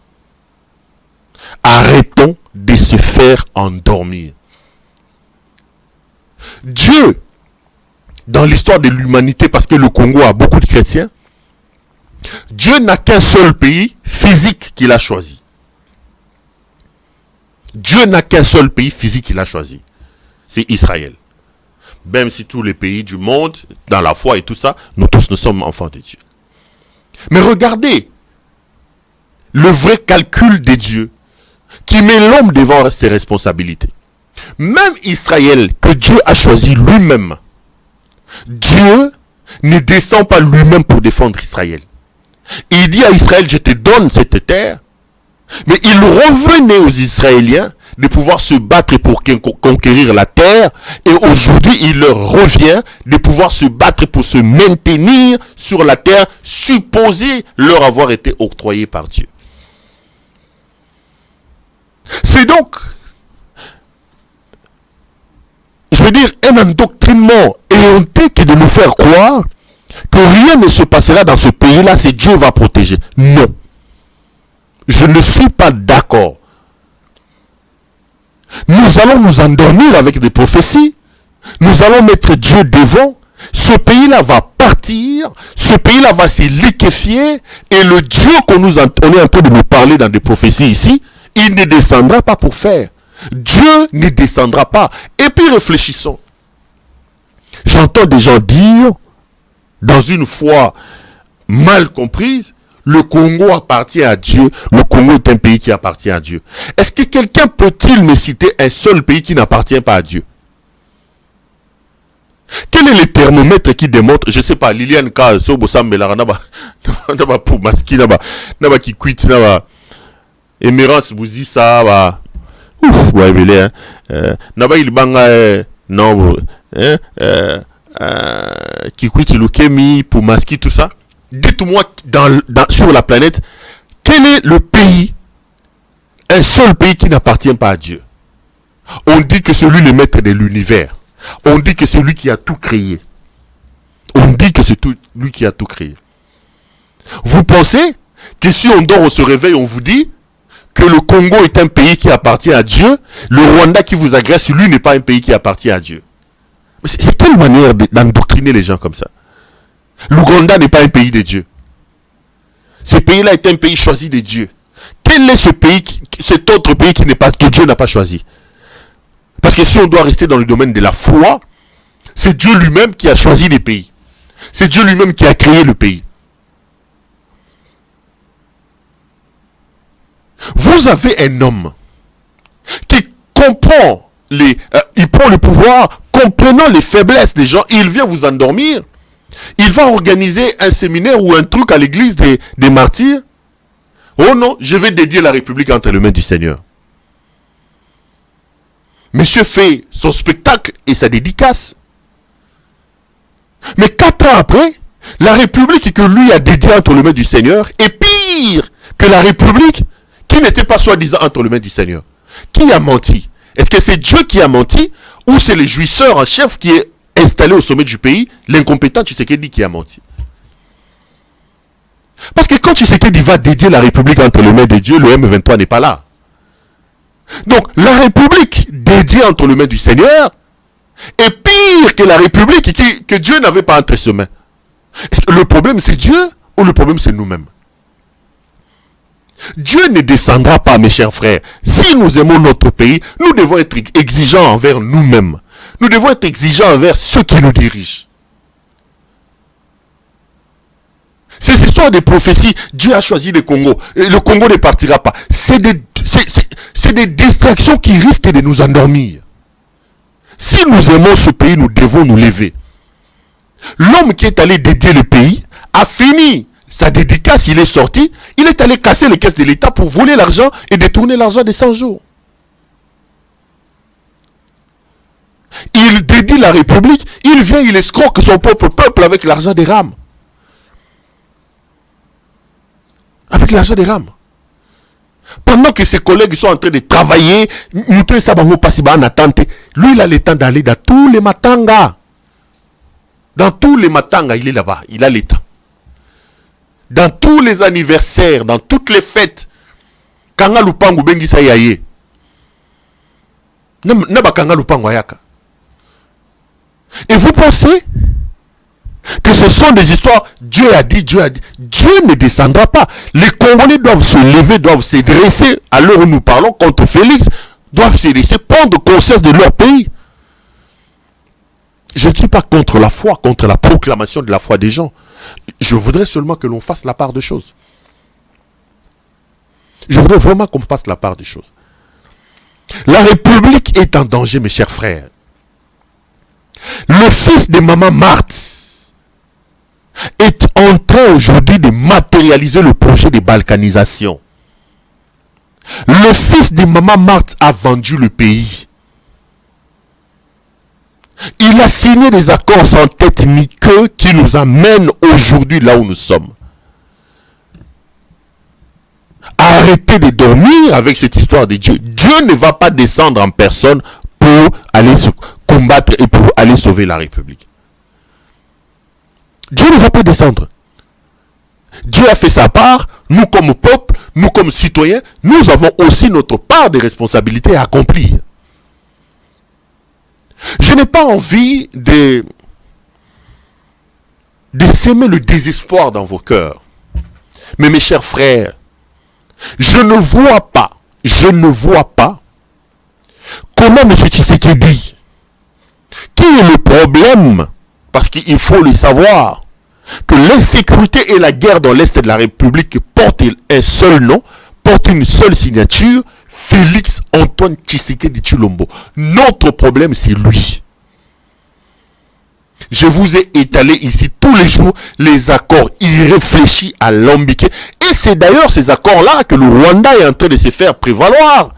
Arrêtons de se faire endormir. Dieu, dans l'histoire de l'humanité, parce que le Congo a beaucoup de chrétiens, Dieu n'a qu'un seul pays physique qu'il a choisi. Dieu n'a qu'un seul pays physique qu'il a choisi. C'est Israël. Même si tous les pays du monde, dans la foi et tout ça, nous tous nous sommes enfants de Dieu. Mais regardez le vrai calcul de Dieu qui met l'homme devant ses responsabilités. Même Israël que Dieu a choisi lui-même, Dieu ne descend pas lui-même pour défendre Israël. Il dit à Israël, je te donne cette terre. Mais il revenait aux Israéliens de pouvoir se battre pour conquérir la terre. Et aujourd'hui, il leur revient de pouvoir se battre pour se maintenir sur la terre supposée leur avoir été octroyée par Dieu. C'est donc, je veux dire, un endoctrinement éhonté qui est de nous faire croire que rien ne se passera dans ce pays-là si Dieu va protéger. Non. Je ne suis pas d'accord. Nous allons nous endormir avec des prophéties. Nous allons mettre Dieu devant. Ce pays-là va partir. Ce pays-là va se liquéfier. Et le Dieu on est en train de nous parler dans des prophéties ici, il ne descendra pas pour faire. Dieu ne descendra pas. Et puis réfléchissons. J'entends des gens dire, dans une foi mal comprise, le Congo appartient à Dieu. Le Congo est un pays qui appartient à Dieu. Est-ce que quelqu'un peut-il me citer un seul pays qui n'appartient pas à Dieu? Quel est le thermomètre qui démontre, je ne sais pas, Liliane Ka, Sobosam, Melara, Naba, Poumaski, Naba, qui quitte, Naba, Emerance, Bouzi, ça, va. Ouf, ouais, mais Naba, il banga, non, qui quitte Lukemi, Poumaski, tout ça. Dites-moi, sur la planète, quel est le pays, un seul pays qui n'appartient pas à Dieu? On dit que c'est lui le maître de l'univers. On dit que c'est lui qui a tout créé. On dit que c'est lui qui a tout créé. Vous pensez que si on dort, on se réveille, on vous dit que le Congo est un pays qui appartient à Dieu, le Rwanda qui vous agresse, lui n'est pas un pays qui appartient à Dieu? C'est quelle manière d'endoctriner les gens comme ça? L'Ouganda n'est pas un pays de Dieu. Ce pays-là est un pays choisi de Dieu. Quel est ce pays, cet autre pays que Dieu n'a pas choisi? Parce que si on doit rester dans le domaine de la foi, c'est Dieu lui-même qui a choisi les pays. C'est Dieu lui-même qui a créé le pays. Vous avez un homme qui comprend il prend le pouvoir, comprenant les faiblesses des gens, il vient vous endormir. Il va organiser un séminaire ou un truc à l'église des martyrs. Oh non, je vais dédier la République entre les mains du Seigneur. Monsieur fait son spectacle et sa dédicace. Mais 4 ans après, la République que lui a dédiée entre les mains du Seigneur est pire que la République qui n'était pas soi-disant entre les mains du Seigneur. Qui a menti? Est-ce que c'est Dieu qui a menti ou c'est le jouisseur en chef qui est installé au sommet du pays, l'incompétent Tshisekedi qui a menti? Parce que quand Tshisekedi va dédier la République entre les mains de Dieu, le M23 n'est pas là. Donc la République dédiée entre les mains du Seigneur est pire que la République que Dieu n'avait pas entre ses mains. Le problème c'est Dieu ou le problème c'est nous-mêmes? Dieu ne descendra pas, mes chers frères. Si nous aimons notre pays, nous devons être exigeants envers nous-mêmes. Nous devons être exigeants envers ceux qui nous dirigent. Ces histoires de prophéties, Dieu a choisi le Congo. Et le Congo ne partira pas. C'est des distractions qui risquent de nous endormir. Si nous aimons ce pays, nous devons nous lever. L'homme qui est allé dédier le pays a fini sa dédicace, il est sorti, il est allé casser les caisses de l'État pour voler l'argent et détourner l'argent des 100 jours. Il dédie la République, il vient, il escroque son propre peuple avec l'argent des rames. Avec l'argent des rames. Pendant que ses collègues sont en train de travailler, lui, il a le temps d'aller dans tous les matangas. Dans tous les matangas, il est là-bas, il a le temps. Dans tous les anniversaires, dans toutes les fêtes, Kanga Lupangu bengi sa yaye. Naba Kanga Lupangu ayaka. Et vous pensez que ce sont des histoires, Dieu a dit, Dieu ne descendra pas. Les Congolais doivent se lever, doivent se dresser, à l'heure où nous parlons contre Félix, doivent se laisser prendre conscience de leur pays. Je ne suis pas contre la foi, contre la proclamation de la foi des gens. Je voudrais seulement que l'on fasse la part des choses. Je voudrais vraiment qu'on fasse la part des choses. La République est en danger, mes chers frères. Le fils de Maman Marthe est en train aujourd'hui de matérialiser le projet de balkanisation. Le fils de Maman Marthe a vendu le pays. Il a signé des accords sans tête ni queue qui nous amènent aujourd'hui là où nous sommes. Arrêtez de dormir avec cette histoire de Dieu. Dieu ne va pas descendre en personne pour aller se combattre et pour aller sauver la République. Dieu ne va pas descendre. Dieu a fait sa part. Nous comme peuple, nous comme citoyens, nous avons aussi notre part de responsabilité à accomplir. Je n'ai pas envie de s'aimer le désespoir dans vos cœurs. Mais mes chers frères, je ne vois pas comment M. Tshisekedi, qui est le problème, parce qu'il faut le savoir, que l'insécurité et la guerre dans l'Est de la République portent un seul nom, portent une seule signature, Félix Antoine Tshisekedi Tshilombo. Notre problème, c'est lui. Je vous ai étalé ici tous les jours les accords irréfléchis à l'alambiqué. Et c'est d'ailleurs ces accords-là que le Rwanda est en train de se faire prévaloir.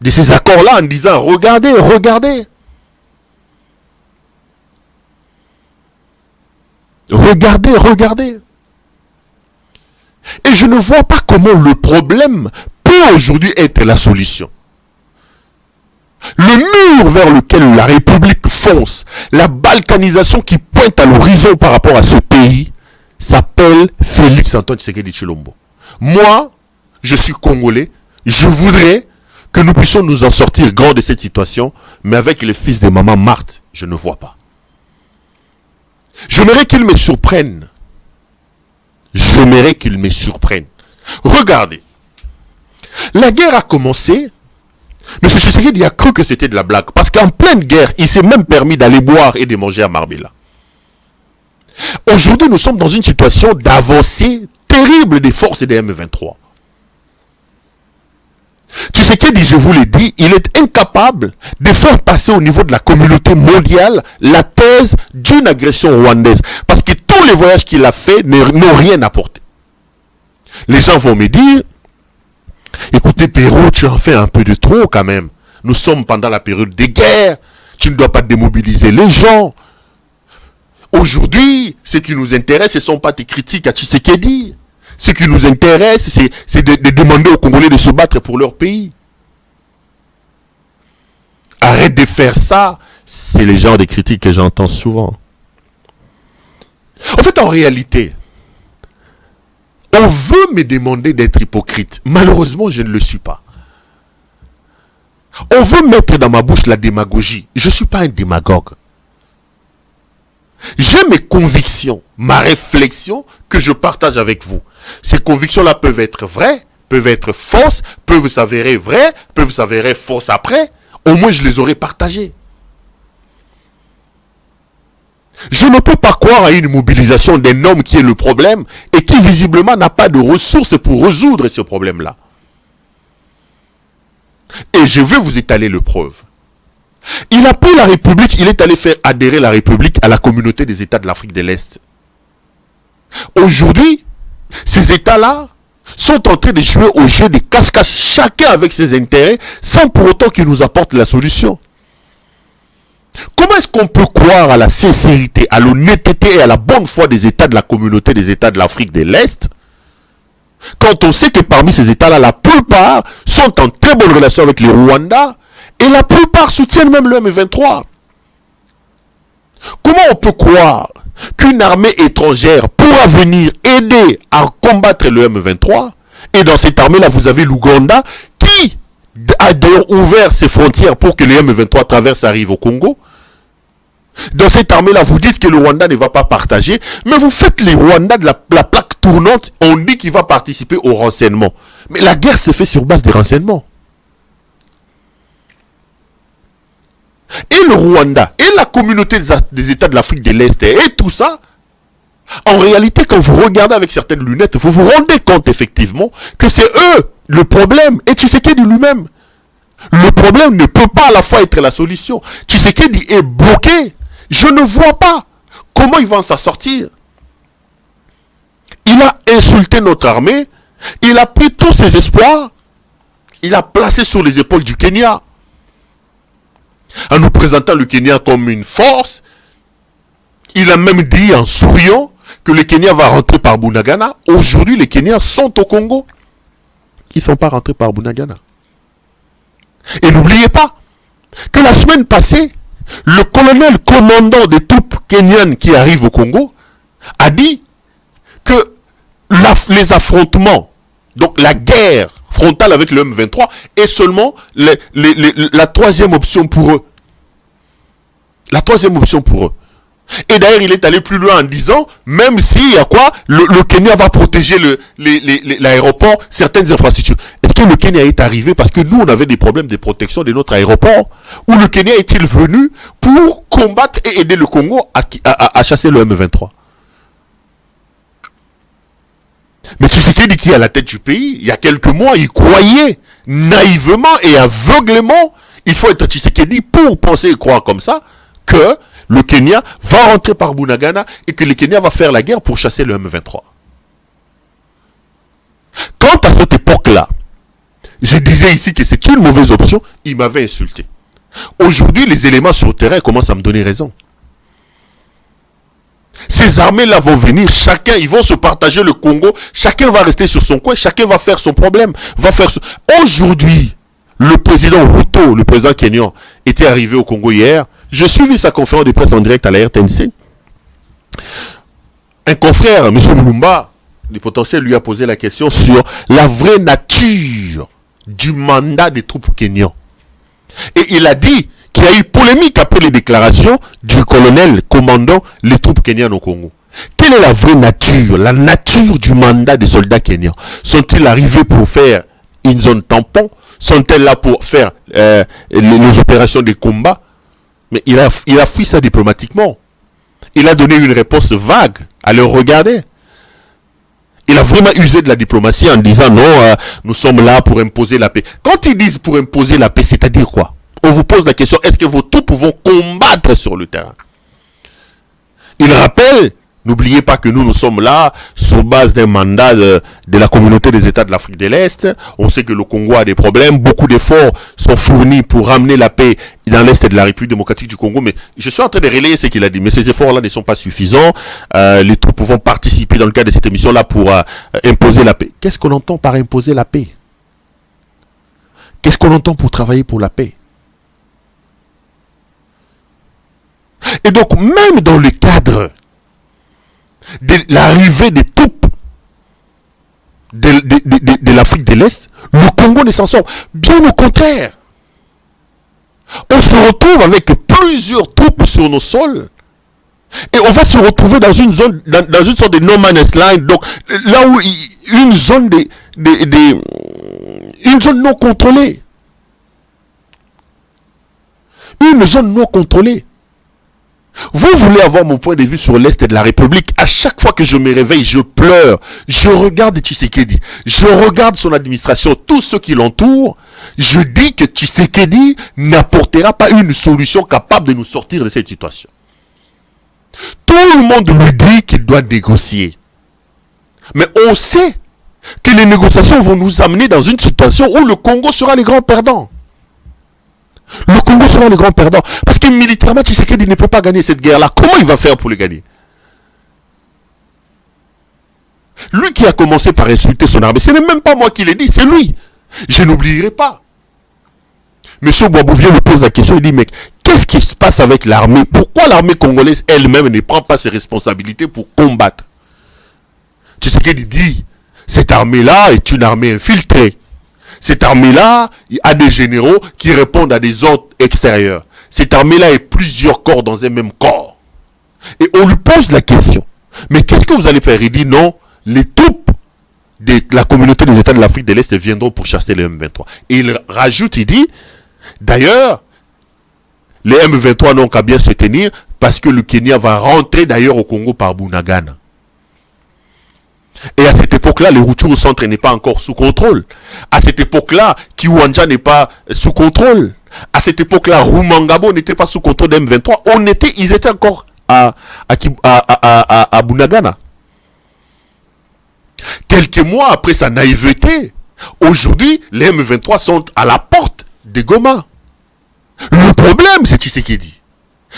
De ces accords-là en disant, regardez, regardez. Regardez, regardez. Et je ne vois pas comment le problème peut aujourd'hui être la solution. Le mur vers lequel la République fonce, la balkanisation qui pointe à l'horizon par rapport à ce pays, s'appelle Félix Antoine Tshisekedi Tshilombo. Moi, je suis Congolais, je voudrais que nous puissions nous en sortir grand de cette situation, mais avec les fils de Maman Marthe, je ne vois pas. J'aimerais qu'ils me surprennent. J'aimerais qu'ils me surprennent. Regardez. La guerre a commencé. M. Tshisekedi a cru que c'était de la blague. Parce qu'en pleine guerre, il s'est même permis d'aller boire et de manger à Marbella. Aujourd'hui, nous sommes dans une situation d'avancée terrible des forces des M23. Tshisekedi, je vous l'ai dit, il est incapable de faire passer au niveau de la communauté mondiale la thèse d'une agression rwandaise. Parce que tous les voyages qu'il a fait n'ont rien apporté. Les gens vont me dire, écoutez Pérou, tu en fais un peu de trop quand même. Nous sommes pendant la période des guerres. Tu ne dois pas démobiliser les gens. Aujourd'hui, ce qui nous intéresse, ce ne sont pas tes critiques à Tshisekedi. Ce qui nous intéresse, c'est de demander aux Congolais de se battre pour leur pays. Arrête de faire ça. C'est le genre de critiques que j'entends souvent. En fait, en réalité, on veut me demander d'être hypocrite. Malheureusement, je ne le suis pas. On veut mettre dans ma bouche la démagogie. Je ne suis pas un démagogue. J'ai mes convictions, ma réflexion que je partage avec vous. Ces convictions-là peuvent être vraies, peuvent être fausses, peuvent s'avérer vraies, peuvent s'avérer fausses après. Au moins, je les aurais partagées. Je ne peux pas croire à une mobilisation d'un homme qui est le problème et qui visiblement n'a pas de ressources pour résoudre ce problème-là. Et je vais vous étaler le preuve. Il a pris la République, il est allé faire adhérer la République à la communauté des États de l'Afrique de l'Est. Aujourd'hui, ces États-là sont en train de jouer au jeu des cache-cache, chacun avec ses intérêts, sans pour autant qu'ils nous apportent la solution. Comment est-ce qu'on peut croire à la sincérité, à l'honnêteté et à la bonne foi des États de la communauté des États de l'Afrique de l'Est, quand on sait que parmi ces États-là, la plupart sont en très bonne relation avec les Rwandais, et la plupart soutiennent même le M23. Comment on peut croire qu'une armée étrangère pourra venir aider à combattre le M23? Et dans cette armée-là, vous avez l'Ouganda qui a d'ailleurs ouvert ses frontières pour que le M23 traverse, arrive au Congo. Dans cette armée-là, vous dites que le Rwanda ne va pas partager, mais vous faites les Rwandais de la plaque tournante, on dit qu'il va participer au renseignement. Mais la guerre se fait sur base des renseignements. Et le Rwanda, et la communauté des États de l'Afrique de l'Est, et tout ça, en réalité, quand vous regardez avec certaines lunettes, vous vous rendez compte effectivement que c'est eux le problème, et Tshisekedi lui-même. Le problème ne peut pas à la fois être la solution. Tshisekedi est bloqué. Je ne vois pas comment il va s'en sortir. Il a insulté notre armée, il a pris tous ses espoirs, il a placé sur les épaules du Kenya, en nous présentant le Kenya comme une force. Il a même dit en souriant que le Kenya va rentrer par Bunagana. Aujourd'hui, les Kenyans sont au Congo. Ils ne sont pas rentrés par Bunagana. Et n'oubliez pas que la semaine passée, le colonel commandant des troupes kenyanes qui arrivent au Congo a dit que les affrontements, donc la guerre frontale avec le M23, est seulement la troisième option pour eux. La troisième option pour eux. Et d'ailleurs, il est allé plus loin en disant, même s'il y a quoi, le Kenya va protéger l'aéroport, certaines infrastructures. Est-ce que le Kenya est arrivé parce que nous, on avait des problèmes de protection de notre aéroport? Ou le Kenya est-il venu pour combattre et aider le Congo à chasser le M23? Mais Tshisekedi qui est à la tête du pays, il y a quelques mois, il croyait naïvement et aveuglément, il faut être Tshisekedi pour penser et croire comme ça, que le Kenya va rentrer par Bunagana et que le Kenya va faire la guerre pour chasser le M23. Quant à cette époque-là, je disais ici que c'est une mauvaise option, il m'avait insulté. Aujourd'hui, les éléments sur le terrain commencent à me donner raison. Ces armées-là vont venir, chacun, ils vont se partager le Congo, chacun va rester sur son coin, chacun va faire son problème. Aujourd'hui, le président Ruto, le président kenyan, était arrivé au Congo hier. J'ai suivi sa conférence de presse en direct à la RTNC. Un confrère, M. Mulumba, du potentiel, lui a posé la question sur la vraie nature du mandat des troupes kenyan. Et il a dit qu'il y a eu polémique après les déclarations du colonel commandant les troupes kenyanes au Congo. Quelle est la vraie nature, la nature du mandat des soldats kenyans? Sont-ils arrivés pour faire une zone tampon? Sont-elles là pour faire les opérations de combat? Mais il a fui ça diplomatiquement. Il a donné une réponse vague. Allez regarder. Il a vraiment usé de la diplomatie en disant non, nous sommes là pour imposer la paix. Quand ils disent pour imposer la paix, c'est-à-dire quoi? On vous pose la question, est-ce que vos troupes vont combattre sur le terrain? Il rappelle, n'oubliez pas que nous sommes là sur base d'un mandat de la communauté des États de l'Afrique de l'Est. On sait que le Congo a des problèmes. Beaucoup d'efforts sont fournis pour ramener la paix dans l'Est de la République démocratique du Congo. Mais je suis en train de relayer ce qu'il a dit. Mais ces efforts-là ne sont pas suffisants. Les troupes vont participer dans le cadre de cette émission-là pour imposer la paix. Qu'est-ce qu'on entend par imposer la paix? Qu'est-ce qu'on entend pour travailler pour la paix? Et donc, même dans le cadre de l'arrivée des troupes de l'Afrique de l'Est, le Congo ne s'en sort. Bien au contraire. On se retrouve avec plusieurs troupes sur nos sols Et on va se retrouver dans une zone, dans une sorte de no man's land, donc là où une zone une zone non contrôlée. Une zone non contrôlée. Vous voulez avoir mon point de vue sur l'Est de la République. À chaque fois que je me réveille, je pleure. Je regarde Tshisekedi. Je regarde son administration, tous ceux qui l'entourent. Je dis que Tshisekedi n'apportera pas une solution capable de nous sortir de cette situation. Tout le monde lui dit qu'il doit négocier. Mais on sait que les négociations vont nous amener dans une situation où le Congo sera le grand perdant. Le Congo sera le grand perdant. Parce que militairement, Tshisekedi ne peut pas gagner cette guerre-là. Comment il va faire pour le gagner? Lui qui a commencé par insulter son armée, ce n'est même pas moi qui l'ai dit, c'est lui. Je n'oublierai pas. Monsieur Boisbouvier me pose la question, il dit, mec, qu'est-ce qui se passe avec l'armée? Pourquoi l'armée congolaise elle-même ne prend pas ses responsabilités pour combattre? Tshisekedi dit, cette armée-là est une armée infiltrée. Cette armée-là a des généraux qui répondent à des ordres extérieurs. Cette armée-là est plusieurs corps dans un même corps. Et on lui pose la question. Mais qu'est-ce que vous allez faire? Il dit non, les troupes de la communauté des États de l'Afrique de l'Est viendront pour chasser les M23. Et il rajoute, il dit, d'ailleurs, les M23 n'ont qu'à bien se tenir parce que le Kenya va rentrer d'ailleurs au Congo par Bunagana. Et à cette époque-là, le Rutshuru centre n'est pas encore sous contrôle. À cette époque-là, Kiwanja n'est pas sous contrôle. À cette époque-là, Rumangabo n'était pas sous contrôle des M23. Ils étaient encore à Bunagana. Quelques mois après sa naïveté, aujourd'hui, les M23 sont à la porte de Goma. Le problème, c'est Tshisekedi.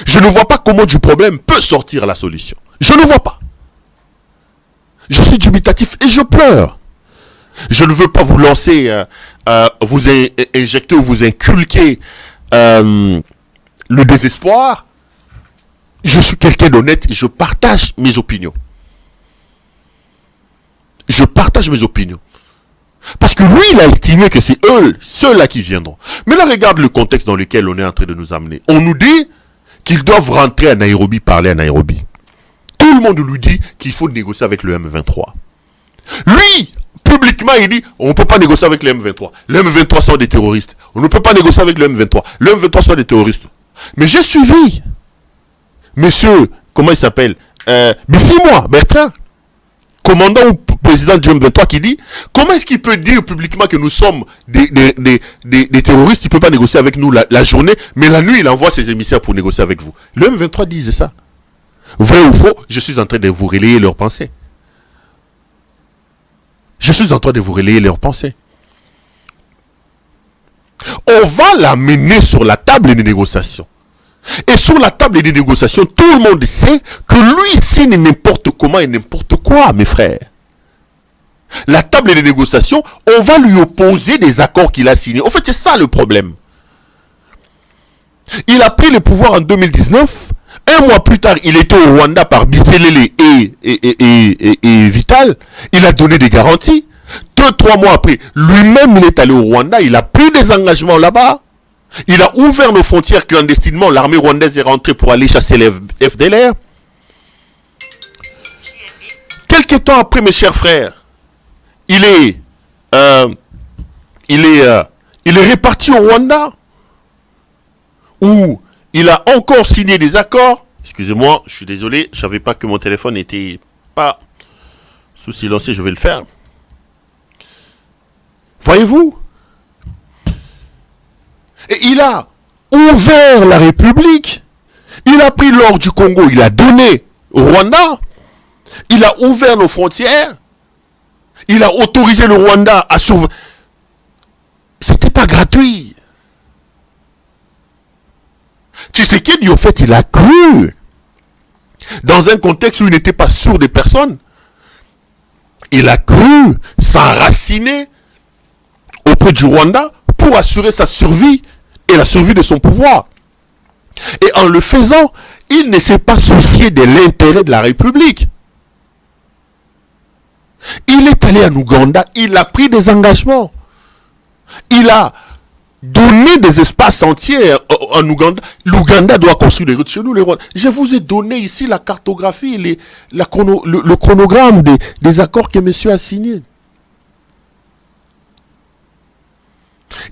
Je ne vois pas comment du problème peut sortir la solution. Je ne vois pas. Je suis dubitatif et je pleure. Je ne veux pas vous lancer, vous injecter ou vous inculquer le désespoir. Je suis quelqu'un d'honnête et je partage mes opinions. Je partage mes opinions. Parce que lui, il a estimé que c'est eux, ceux-là qui viendront. Mais là, regarde le contexte dans lequel on est en train de nous amener. On nous dit qu'ils doivent rentrer à Nairobi, parler à Nairobi. Tout le monde lui dit qu'il faut négocier avec le M23. Lui, publiquement, il dit, on ne peut pas négocier avec le M23. Les M23 sont des terroristes. On ne peut pas négocier avec le M23. Le M23 sont des terroristes. Mais j'ai suivi monsieur, comment il s'appelle, Bissimois, Bertrand, commandant ou président du M23, qui dit, comment est-ce qu'il peut dire publiquement que nous sommes des terroristes? Il ne peut pas négocier avec nous la journée, mais la nuit, il envoie ses émissaires pour négocier avec vous. Le M23 disait ça. Vrai ou faux, je suis en train de vous relayer leurs pensées. Je suis en train de vous relayer leurs pensées. On va l'amener sur la table des négociations. Et sur la table des négociations, tout le monde sait que lui signe n'importe comment et n'importe quoi, mes frères. La table des négociations, on va lui opposer des accords qu'il a signés. En fait, c'est ça le problème. Il a pris le pouvoir en 2019. Un mois plus tard, il était au Rwanda par Biselele et Vital. Il a donné des garanties. 2-3 mois après, lui-même, il est allé au Rwanda. Il a pris des engagements là-bas. Il a ouvert nos frontières clandestinement. L'armée rwandaise est rentrée pour aller chasser les FDLR. Quelques temps après, mes chers frères, il est réparti au Rwanda, où il a encore signé des accords. Excusez-moi, je suis désolé, je ne savais pas que mon téléphone n'était pas sous silencieux, je vais le faire. Voyez-vous? Et il a ouvert la République. Il a pris l'or du Congo, il a donné au Rwanda. Il a ouvert nos frontières. Il a autorisé le Rwanda à surveiller. C'était pas gratuit. Tshisekedi, au fait, il a cru. Dans un contexte où il n'était pas sûr des personnes. Il a cru s'enraciner auprès du Rwanda pour assurer sa survie et la survie de son pouvoir. Et en le faisant, il ne s'est pas soucié de l'intérêt de la République. Il est allé en Ouganda, il a pris des engagements. Il a donner des espaces entiers en Ouganda. L'Ouganda doit construire des routes chez nous, les Rwandais. Je vous ai donné ici la cartographie, le chronogramme des accords que monsieur a signés.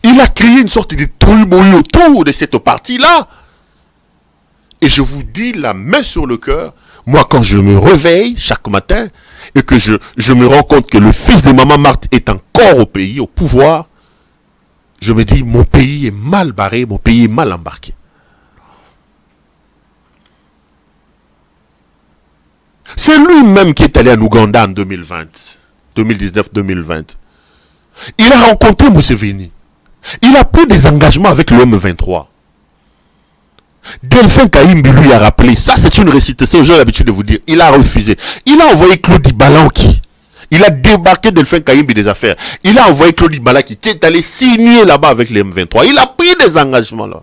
Il a créé une sorte de tribouille autour de cette partie-là. Et je vous dis la main sur le cœur, moi quand je me réveille chaque matin et que je me rends compte que le fils de Maman Marthe est encore au pays, au pouvoir, je me dis mon pays est mal barré, mon pays est mal embarqué. C'est lui-même qui est allé en Ouganda en 2019-2020. Il a rencontré Museveni. Il a pris des engagements avec le M23. Delphin Kayimbi lui a rappelé, ça c'est une récitation, j'ai l'habitude de vous dire, il a refusé. Il a envoyé Claude Balanki. Il a débarqué Delphin Kayimbi des affaires. Il a envoyé Claude Balanki qui est allé signer là-bas avec les M23. Il a pris des engagements là.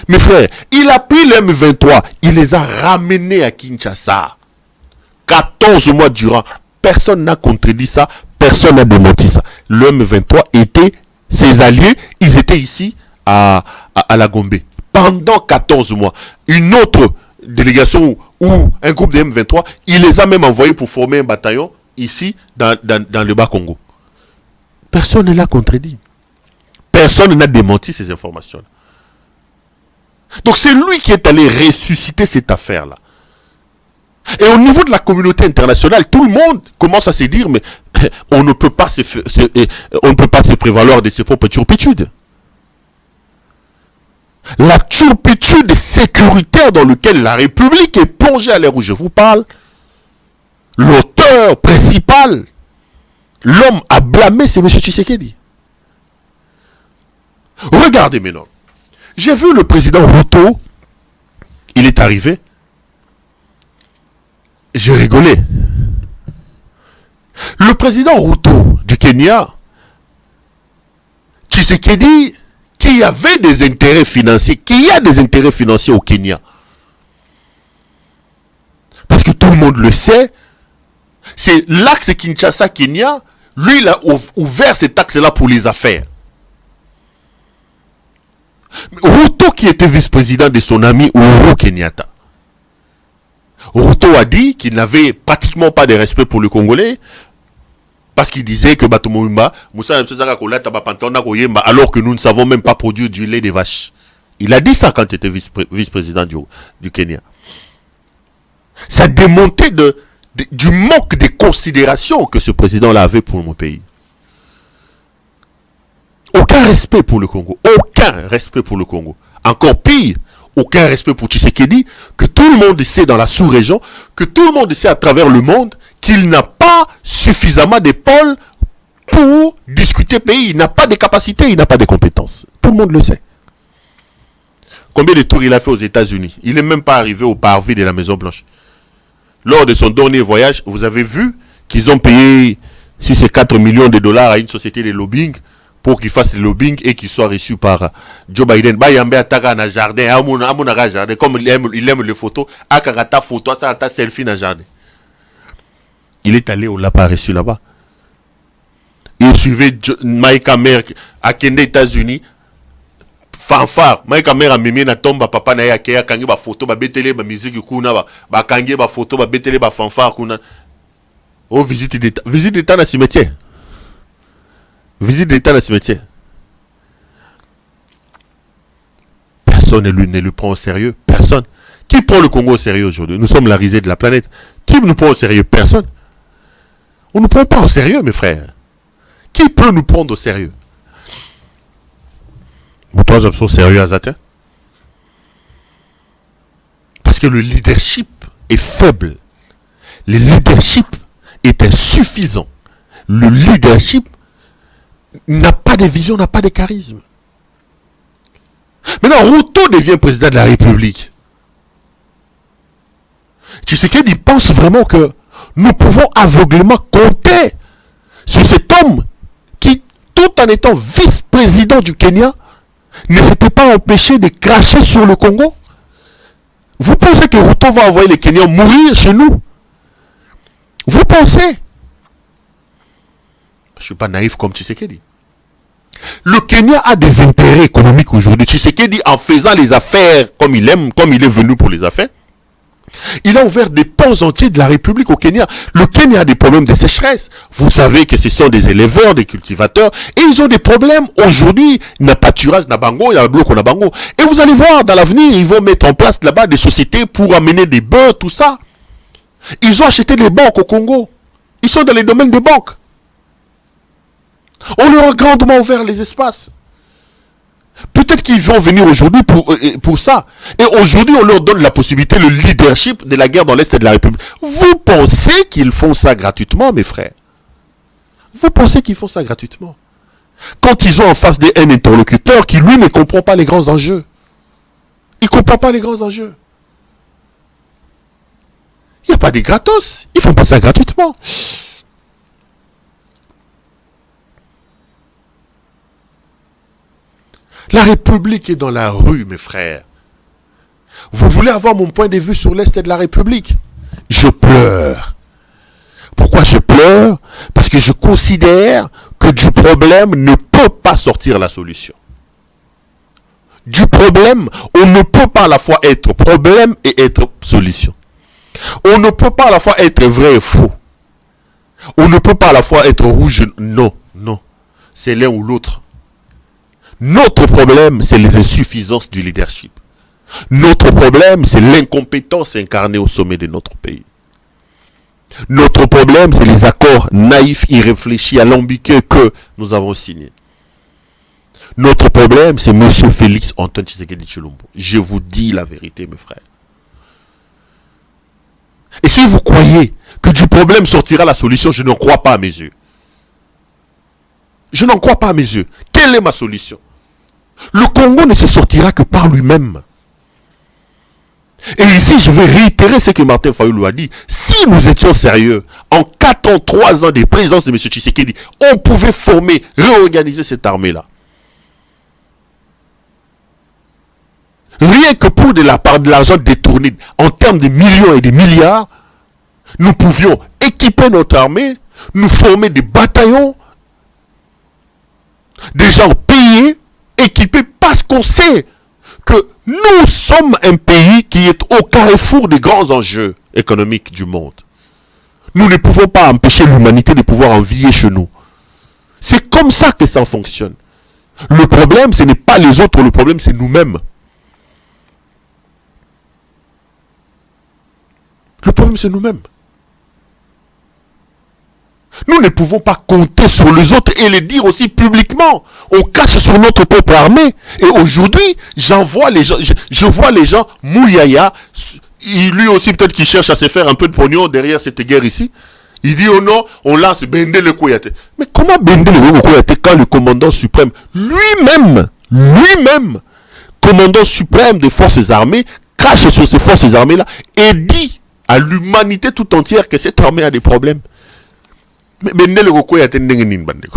Mes frères, il a pris les M23, il les a ramenés à Kinshasa. 14 mois durant, personne n'a contredit ça, personne n'a démenti ça. Le M23 était ses alliés, ils étaient ici à la Gombe. Pendant 14 mois, une autre délégation ou un groupe de M23, il les a même envoyés pour former un bataillon ici dans le Bas-Congo. Personne ne l'a contredit. Personne n'a démenti ces informations-là. Donc c'est lui qui est allé ressusciter cette affaire-là. Et au niveau de la communauté internationale, tout le monde commence à se dire, mais on ne peut pas se prévaloir de ses propres turpitudes. La turpitude sécuritaire dans laquelle la République est plongée à l'heure où je vous parle, l'auteur principal, l'homme à blâmer, c'est M. Tshisekedi. Regardez maintenant. J'ai vu le président Ruto, il est arrivé, j'ai rigolé. Le président Ruto du Kenya, Tshisekedi, qui avait des intérêts financiers, qui a des intérêts financiers au Kenya. Parce que tout le monde le sait, c'est l'axe Kinshasa-Kenya, lui il a ouvert cet axe-là pour les affaires. Ruto qui était vice-président de son ami Uhuru Kenyatta. Ruto a dit qu'il n'avait pratiquement pas de respect pour le Congolais, parce qu'il disait que alors que nous ne savons même pas produire du lait de vache. Il a dit ça quand il était vice-président du Kenya. Ça démontait du manque de considération que ce président-là avait pour mon pays. Aucun respect pour le Congo. Aucun respect pour le Congo. Encore pire, aucun respect pour Tshisekedi, que tout le monde sait dans la sous-région, que tout le monde sait à travers le monde, qu'il n'a pas suffisamment d'épaules pour discuter pays. Il n'a pas de capacité, il n'a pas de compétences. Tout le monde le sait. Combien de tours il a fait aux États-Unis? Il n'est même pas arrivé au parvis de la Maison Blanche. Lors de son dernier voyage, vous avez vu qu'ils ont payé, si c'est 4 millions de dollars à une société de lobbying pour qu'il fasse le lobbying et qu'il soit reçu par Joe Biden. Comme il aime les photos, selfie dans le jardin. Il est allé, on ne l'a pas reçu là-bas. Il suivait Mike Hammer à Kenya, États-Unis. Fanfare. Mike Hammer a mimé na tomba papa na ya kaya kangi ba photo ba betele ba musique kuna ba kangi ba photo ba betele ba fanfare kuna. Oh, visite d'état na cimetière. Visite d'état na cimetière. Personne ne le prend au sérieux. Personne. Qui prend le Congo au sérieux aujourd'hui? Nous sommes la risée de la planète. Qui nous prend au sérieux? Personne. On ne nous prend pas au sérieux, mes frères. Qui peut nous prendre au sérieux? Nous prenons au sérieux à Zatin. Parce que le leadership est faible. Le leadership est insuffisant. Le leadership n'a pas de vision, n'a pas de charisme. Maintenant, Ruto devient président de la République. Tu sais qu'il pense vraiment que nous pouvons aveuglément compter sur cet homme qui, tout en étant vice-président du Kenya, ne s'était pas empêché de cracher sur le Congo. Vous pensez que Ruto va envoyer les Kenyans mourir chez nous? Vous pensez? Je ne suis pas naïf comme Tshisekedi. Le Kenya a des intérêts économiques aujourd'hui. Tshisekedi, en faisant les affaires comme il aime, comme il est venu pour les affaires, il a ouvert des pans entiers de la République au Kenya. Le Kenya a des problèmes de sécheresse. Vous savez que ce sont des éleveurs, des cultivateurs, et ils ont des problèmes aujourd'hui. Il n'y a pas de pâturage, il y a bloc na bango. Et vous allez voir, dans l'avenir, ils vont mettre en place là-bas des sociétés pour amener des bœufs, tout ça. Ils ont acheté des banques au Congo. Ils sont dans les domaines des banques. On leur a grandement ouvert les espaces. Peut-être qu'ils vont venir aujourd'hui pour ça. Et aujourd'hui, on leur donne la possibilité, le leadership de la guerre dans l'Est de la République. Vous pensez qu'ils font ça gratuitement, mes frères? Vous pensez qu'ils font ça gratuitement? Quand ils ont en face d'un interlocuteur qui, lui, ne comprend pas les grands enjeux. Il ne comprend pas les grands enjeux. Il n'y a pas de gratos. Ils ne font pas ça gratuitement. La République est dans la rue, mes frères. Vous voulez avoir mon point de vue sur l'Est de la République? Je pleure. Pourquoi je pleure? Parce que je considère que du problème ne peut pas sortir la solution. Du problème, on ne peut pas à la fois être problème et être solution. On ne peut pas à la fois être vrai et faux. On ne peut pas à la fois être rouge. Non, non. C'est l'un ou l'autre. Notre problème, c'est les insuffisances du leadership. Notre problème, c'est l'incompétence incarnée au sommet de notre pays. Notre problème, c'est les accords naïfs, irréfléchis, alambiqués que nous avons signés. Notre problème, c'est M. Félix Antoine Tshisekedi Tshilombo. Je vous dis la vérité, mes frères. Et si vous croyez que du problème sortira la solution, je n'en crois pas à mes yeux. Je n'en crois pas à mes yeux. Quelle est ma solution? Le Congo ne se sortira que par lui-même. Et ici, je vais réitérer ce que Martin Fayulu a dit. Si nous étions sérieux, en 4 ans, 3 ans de présence de M. Tshisekedi, on pouvait former, réorganiser cette armée-là. Rien que pour de la part de l'argent détourné, en termes de millions et de milliards, nous pouvions équiper notre armée, nous former des bataillons, des gens payés, équipés, parce qu'on sait que nous sommes un pays qui est au carrefour des grands enjeux économiques du monde. Nous ne pouvons pas empêcher l'humanité de pouvoir envier chez nous. C'est comme ça que ça fonctionne. Le problème, ce n'est pas les autres, le problème, c'est nous-mêmes. Le problème, c'est nous-mêmes. Nous ne pouvons pas compter sur les autres et les dire aussi publiquement. On cache sur notre propre armée. Et aujourd'hui, je vois les gens, Mouyaya, lui aussi peut-être qu'il cherche à se faire un peu de pognon derrière cette guerre ici. Il dit, oh non, on lance Bendele Kouyate. Mais comment Bendele Kouyate quand le commandant suprême, lui-même, commandant suprême des forces armées, crache sur ces forces armées-là et dit à l'humanité tout entière que cette armée a des problèmes? Mais Bendele Kouyate n'est pas bande.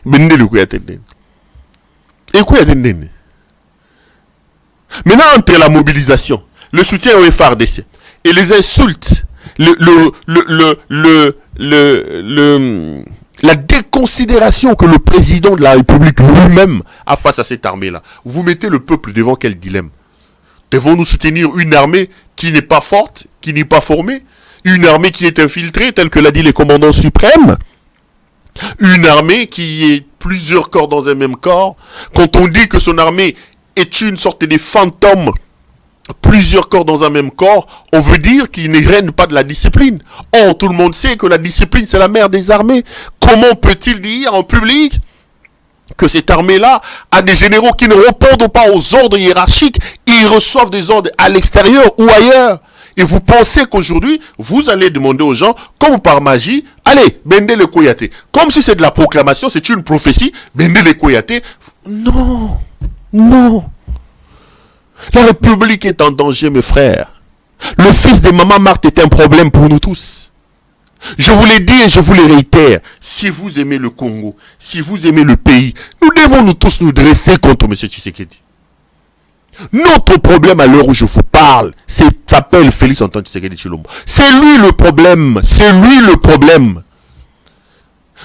Bendele Kouyate n'est pas. Et Kouyate n'est pas. Maintenant, entre la mobilisation, le soutien au FARDC et les insultes, la déconsidération que le président de la République lui-même a face à cette armée-là, vous mettez le peuple devant quel dilemme? Devons-nous soutenir une armée qui n'est pas forte, qui n'est pas formée, une armée qui est infiltrée, telle que l'a dit les commandants suprêmes, une armée qui est plusieurs corps dans un même corps? Quand on dit que son armée est une sorte de fantôme, plusieurs corps dans un même corps, on veut dire qu'il ne règne pas de la discipline. Or, tout le monde sait que la discipline, c'est la mère des armées. Comment peut-il dire en public que cette armée-là a des généraux qui ne répondent pas aux ordres hiérarchiques, ils reçoivent des ordres à l'extérieur ou ailleurs? Et vous pensez qu'aujourd'hui, vous allez demander aux gens, comme par magie, allez, Bendele Kouyate. Comme si c'est de la proclamation, c'est une prophétie, Bendele Kouyate. Non, non. La République est en danger, mes frères. Le fils de Maman Marthe est un problème pour nous tous. Je vous l'ai dit et je vous le réitère. Si vous aimez le Congo, si vous aimez le pays, nous devons nous tous nous dresser contre M. Tshisekedi. Notre problème à l'heure où je vous parle, s'appelle Félix Antoine Tshisekedi Tshilombo. C'est lui le problème. C'est lui le problème.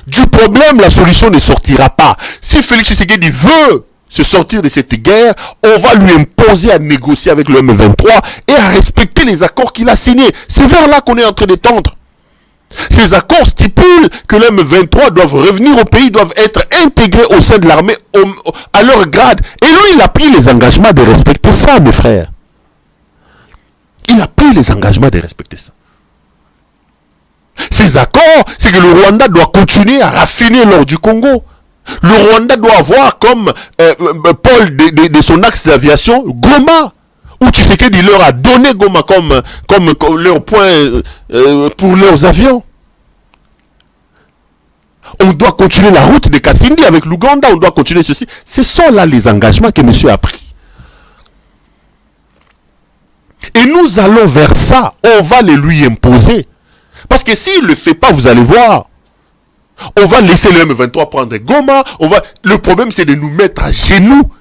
Du problème, la solution ne sortira pas. Si Félix Tshisekedi veut se sortir de cette guerre, on va lui imposer à négocier avec le M23 et à respecter les accords qu'il a signés. C'est vers là qu'on est en train de tendre. Ces accords stipulent que les M23 doivent revenir au pays, doivent être intégrés au sein de l'armée à leur grade. Et lui, il a pris les engagements de respecter ça, mes frères. Il a pris les engagements de respecter ça. Ces accords, c'est que le Rwanda doit continuer à raffiner l'or du Congo. Le Rwanda doit avoir comme pôle de son axe d'aviation Goma, où Tshisekedi leur a donné Goma comme leur point pour leurs avions. On doit continuer la route de Kasindi avec l'Ouganda, on doit continuer ceci. Ce sont là les engagements que monsieur a pris. Et nous allons vers ça, on va les lui imposer. Parce que s'il ne le fait pas, vous allez voir, on va laisser le M23 prendre Goma. Le problème, c'est de nous mettre à genoux.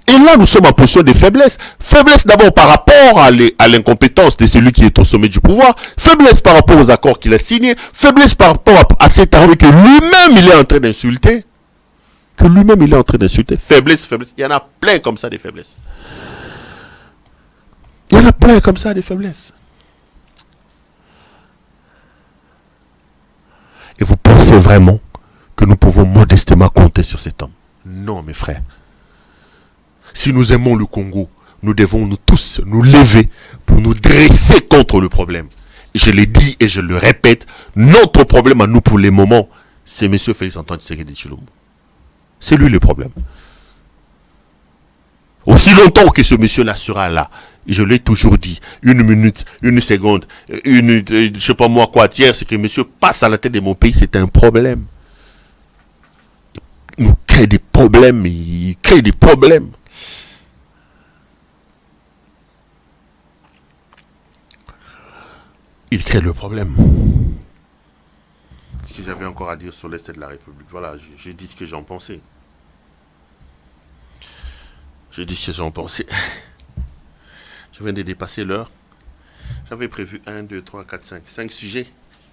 Et là, nous sommes en position de faiblesse. Faiblesse d'abord par rapport à l'incompétence de celui qui est au sommet du pouvoir. Faiblesse par rapport aux accords qu'il a signés. Faiblesse par rapport à cette armée que lui-même, il est en train d'insulter. Faiblesse. Il y en a plein comme ça, des faiblesses. Et vous pensez vraiment que nous pouvons modestement compter sur cet homme? Non, mes frères. Si nous aimons le Congo, nous devons nous tous nous lever pour nous dresser contre le problème. Et je l'ai dit et je le répète, notre problème à nous pour les moments, c'est M. Félix Antoine Tshisekedi Tshilombo. C'est lui le problème. Aussi longtemps que ce monsieur-là sera là, et je l'ai toujours dit, 1 minute, 1 seconde, je sais pas moi quoi, tiers, c'est que monsieur passe à la tête de mon pays, c'est un problème. Il nous crée des problèmes, il crée des problèmes. Il crée le problème. Ce que j'avais encore à dire sur l'Est de la République, voilà, j'ai dit ce que j'en pensais. Je viens de dépasser l'heure. J'avais prévu 1, 2, 3, 4, 5. 5 sujets.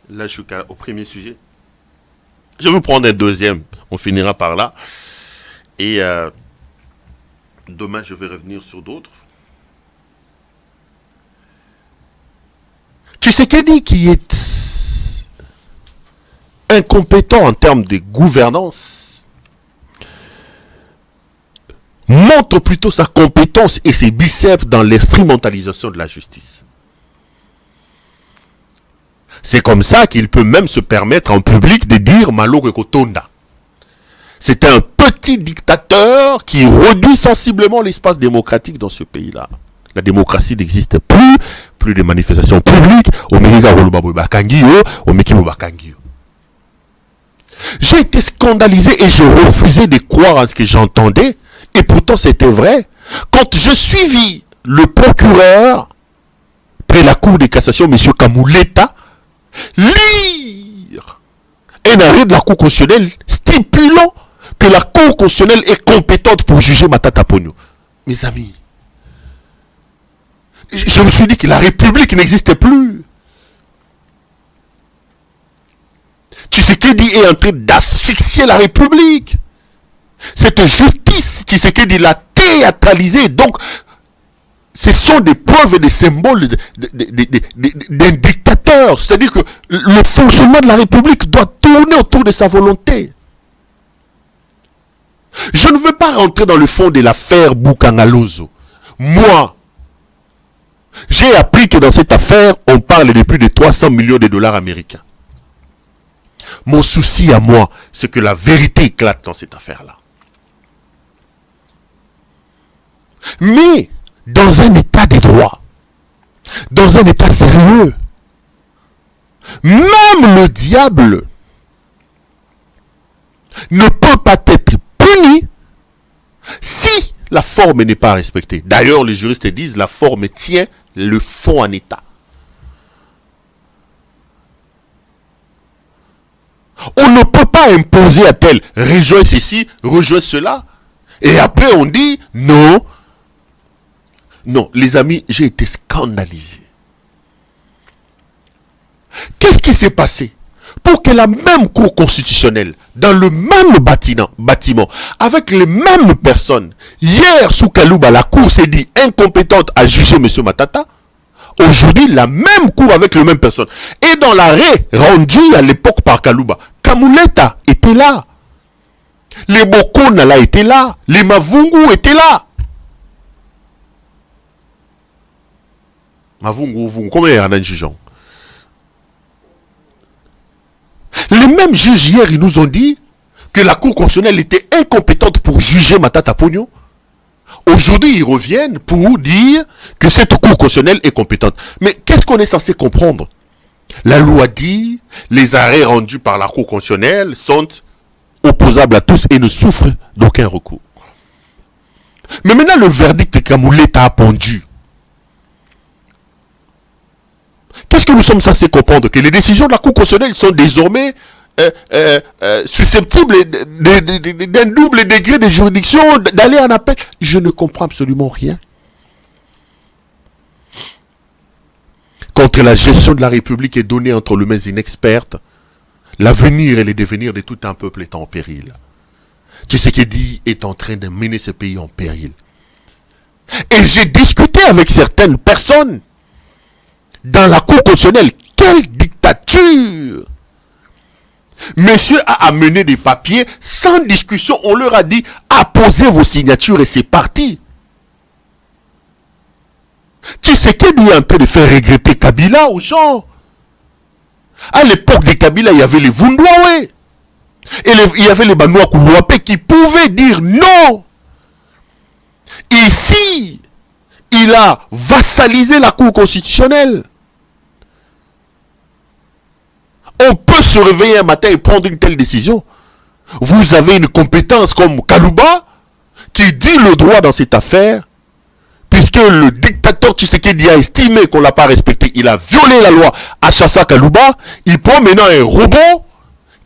Là, je suis au premier sujet. Je vais vous prendre un deuxième. On finira par là. Et demain, je vais revenir sur d'autres. Tshisekedi qui est incompétent en termes de gouvernance montre plutôt sa compétence et ses biceps dans l'instrumentalisation de la justice. C'est comme ça qu'il peut même se permettre en public de dire Malo Kotonda. C'est un petit dictateur qui réduit sensiblement l'espace démocratique dans ce pays-là. La démocratie n'existe plus de manifestations publiques. J'ai été scandalisé et je refusais de croire à ce que j'entendais. Et pourtant, c'était vrai. Quand je suivis le procureur près la Cour de cassation, M. Kamouleta, lire un arrêt de la Cour constitutionnelle stipulant que la Cour constitutionnelle est compétente pour juger Matata Ponyo. Mes amis, je me suis dit que la République n'existait plus. Tshisekedi est en train d'asphyxier la République. Cette justice, Tshisekedi l'a théâtralisée. Donc, ce sont des preuves et des symboles d'un dictateur. C'est-à-dire que le fonctionnement de la République doit tourner autour de sa volonté. Je ne veux pas rentrer dans le fond de l'affaire Bukangalozo. Moi, j'ai appris que dans cette affaire, on parle de plus de 300 millions de dollars américains. Mon souci à moi, c'est que la vérité éclate dans cette affaire-là. Mais, dans un état de droit, dans un état sérieux, même le diable ne peut pas être puni si la forme n'est pas respectée. D'ailleurs, les juristes disent la forme tient le fond en état. On ne peut pas imposer à tel rejoins ceci, rejoins cela. Et après on dit non. Non, les amis, j'ai été scandalisé. Qu'est-ce qui s'est passé? pour que la même Cour constitutionnelle, dans le même bâtiment, avec les mêmes personnes, hier sous Kalouba, la Cour s'est dit incompétente à juger M. Matata, aujourd'hui, la même Cour avec les mêmes personnes. Et dans l'arrêt rendu à l'époque par Kalouba, Kamuleta était là. Les Bokonala étaient là. Les Mavungu étaient là. Mavungu, comment il y en a un jugeant? Les mêmes juges hier, ils nous ont dit que la Cour constitutionnelle était incompétente pour juger Matata Pogno. Aujourd'hui, ils reviennent pour dire que cette Cour constitutionnelle est compétente. Mais qu'est-ce qu'on est censé comprendre? La loi dit, les arrêts rendus par la Cour constitutionnelle sont opposables à tous et ne souffrent d'aucun recours. Mais maintenant, le verdict que Kamuleta a pondu, qu'est-ce que nous sommes censés comprendre? Que les décisions de la Cour constitutionnelle sont désormais susceptibles d'un double degré de juridiction, d'aller en appel. Je ne comprends absolument rien. Contre la gestion de la République est donnée entre les mains inexpertes, l'avenir et le devenir de tout un peuple est en péril. Tshisekedi est en train de mener ce pays en péril. Et j'ai discuté avec certaines personnes dans la Cour constitutionnelle. Quelle dictature! Monsieur a amené des papiers sans discussion. On leur a dit, apposez vos signatures et c'est parti. Tshisekedi est en train de faire regretter Kabila aux gens. À l'époque de Kabila, il y avait les Vundwawe. Et il y avait les Banois Koulouapé qui pouvaient dire non. Ici, il a vassalisé la Cour constitutionnelle. On peut se réveiller un matin et prendre une telle décision. Vous avez une compétence comme Kalouba qui dit le droit dans cette affaire, puisque le dictateur Tshisekedi a estimé qu'on ne l'a pas respecté. Il a violé la loi à Chassa Kalouba. Il prend maintenant un robot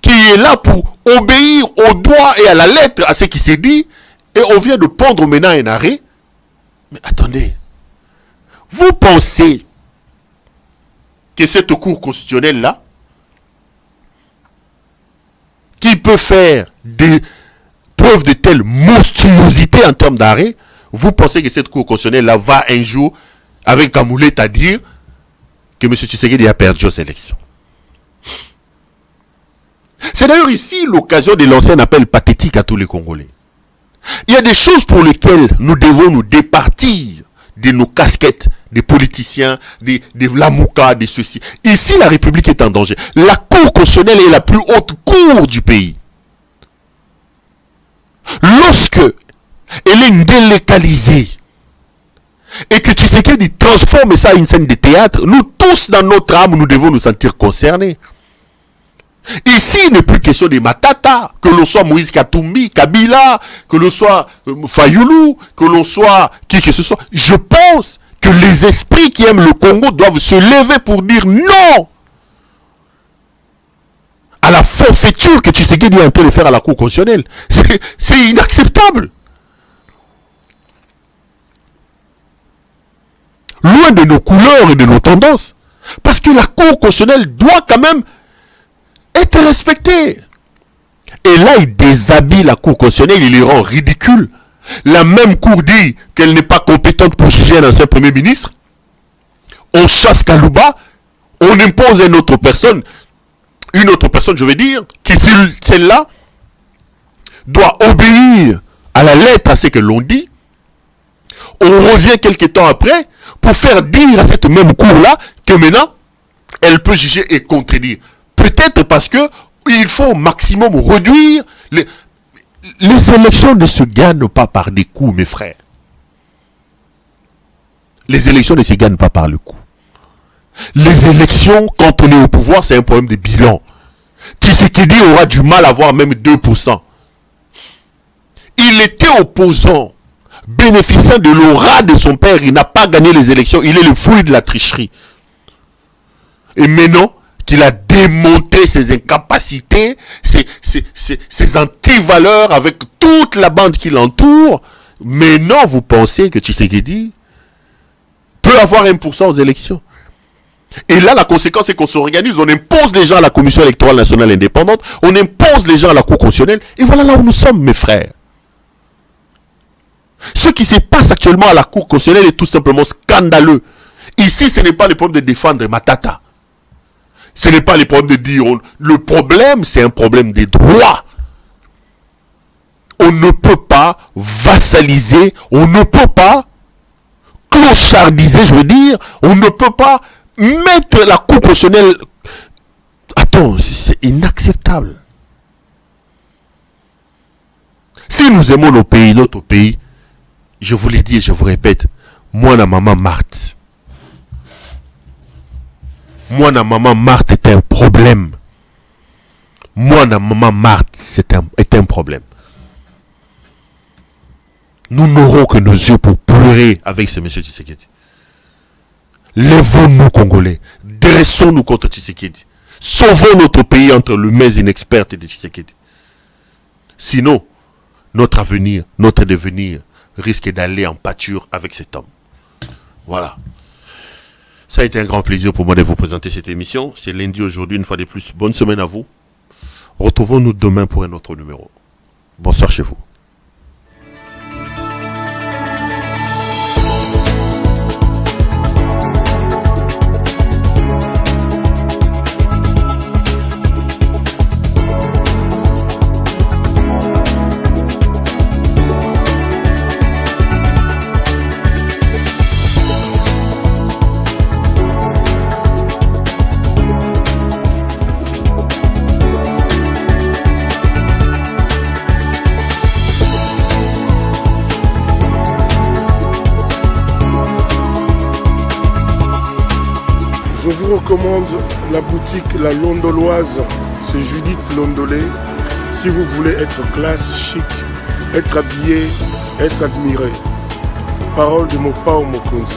qui est là pour obéir au droit et à la lettre à ce qui s'est dit. Et on vient de prendre maintenant un arrêt. Mais attendez. Vous pensez que cette Cour constitutionnelle-là, qui peut faire des preuves de telle monstruosité en termes d'arrêt, vous pensez que cette Cour constitutionnelle-là va un jour, avec Kamuleta, dire que M. Tshisekedi a perdu aux élections? C'est d'ailleurs ici l'occasion de lancer un appel pathétique à tous les Congolais. Il y a des choses pour lesquelles nous devons nous départir de nos casquettes, des politiciens, de l'amouka, de ceci. Ici, la République est en danger. La Cour constitutionnelle est la plus haute cour du pays. Lorsque elle est délocalisée et que Tshisekedi transforme ça en une scène de théâtre, nous tous dans notre âme, nous devons nous sentir concernés. Ici, il n'est plus question de Matata, que l'on soit Moïse Katumbi, Kabila, que l'on soit Fayoulou, que l'on soit qui que ce soit. Je pense que les esprits qui aiment le Congo doivent se lever pour dire non à la forfaiture que Tshisekedi est en train de faire à la Cour constitutionnelle. C'est inacceptable. Loin de nos couleurs et de nos tendances. Parce que la Cour constitutionnelle doit quand même être respectée. Et là, il déshabille la Cour constitutionnelle, il les rend ridicules. La même Cour dit qu'elle n'est pas compétente pour juger un ancien Premier ministre. On chasse Kalouba, on impose une autre personne, je veux dire, qui celle-là doit obéir à la lettre à ce que l'on dit. On revient quelque temps après pour faire dire à cette même Cour-là que maintenant, elle peut juger et contredire. Peut-être parce que il faut au maximum réduire les élections ne se gagnent pas par des coups, mes frères. Les élections ne se gagnent pas par le coup. Les élections, quand on est au pouvoir, c'est un problème de bilan. Tshisekedi aura du mal à avoir même 2%. Il était opposant, bénéficiant de l'aura de son père. Il n'a pas gagné les élections. Il est le fruit de la tricherie. Et maintenant qu'il a démonté ses incapacités, ses antivaleurs avec toute la bande qui l'entoure, maintenant vous pensez que Tshisekedi peut avoir 1% aux élections. Et là, la conséquence, c'est qu'on s'organise, on impose les gens à la Commission électorale nationale indépendante, on impose les gens à la Cour constitutionnelle, et voilà là où nous sommes, mes frères. Ce qui se passe actuellement à la Cour constitutionnelle est tout simplement scandaleux. Ici, ce n'est pas le problème de défendre Matata. Ce n'est pas le problème de dire... Le problème, c'est un problème des droits. On ne peut pas vassaliser, on ne peut pas clochardiser, je veux dire, on ne peut pas mettre la Cour constitutionnelle... Attends, c'est inacceptable. Si nous aimons nos pays, notre pays, je vous l'ai dit et je vous répète, moi, la maman Marthe. Moi, la maman Marthe est un problème. Moi, la maman Marthe est un problème. Nous n'aurons que nos yeux pour pleurer avec ce monsieur Tshisekedi. Lèvons-nous, Congolais. Dressons-nous contre Tshisekedi. Sauvons notre pays entre les mains inexpertes de Tshisekedi. Sinon, notre avenir, notre devenir risque d'aller en pâture avec cet homme. Voilà. Ça a été un grand plaisir pour moi de vous présenter cette émission. C'est lundi aujourd'hui, une fois de plus. Bonne semaine à vous. Retrouvons-nous demain pour un autre numéro. Bonsoir chez vous. Je vous recommande la boutique La Londoloise, c'est Judith Londolé. Si vous voulez être classe, chic, être habillé, être admiré. Parole de Mopao Mokonzi.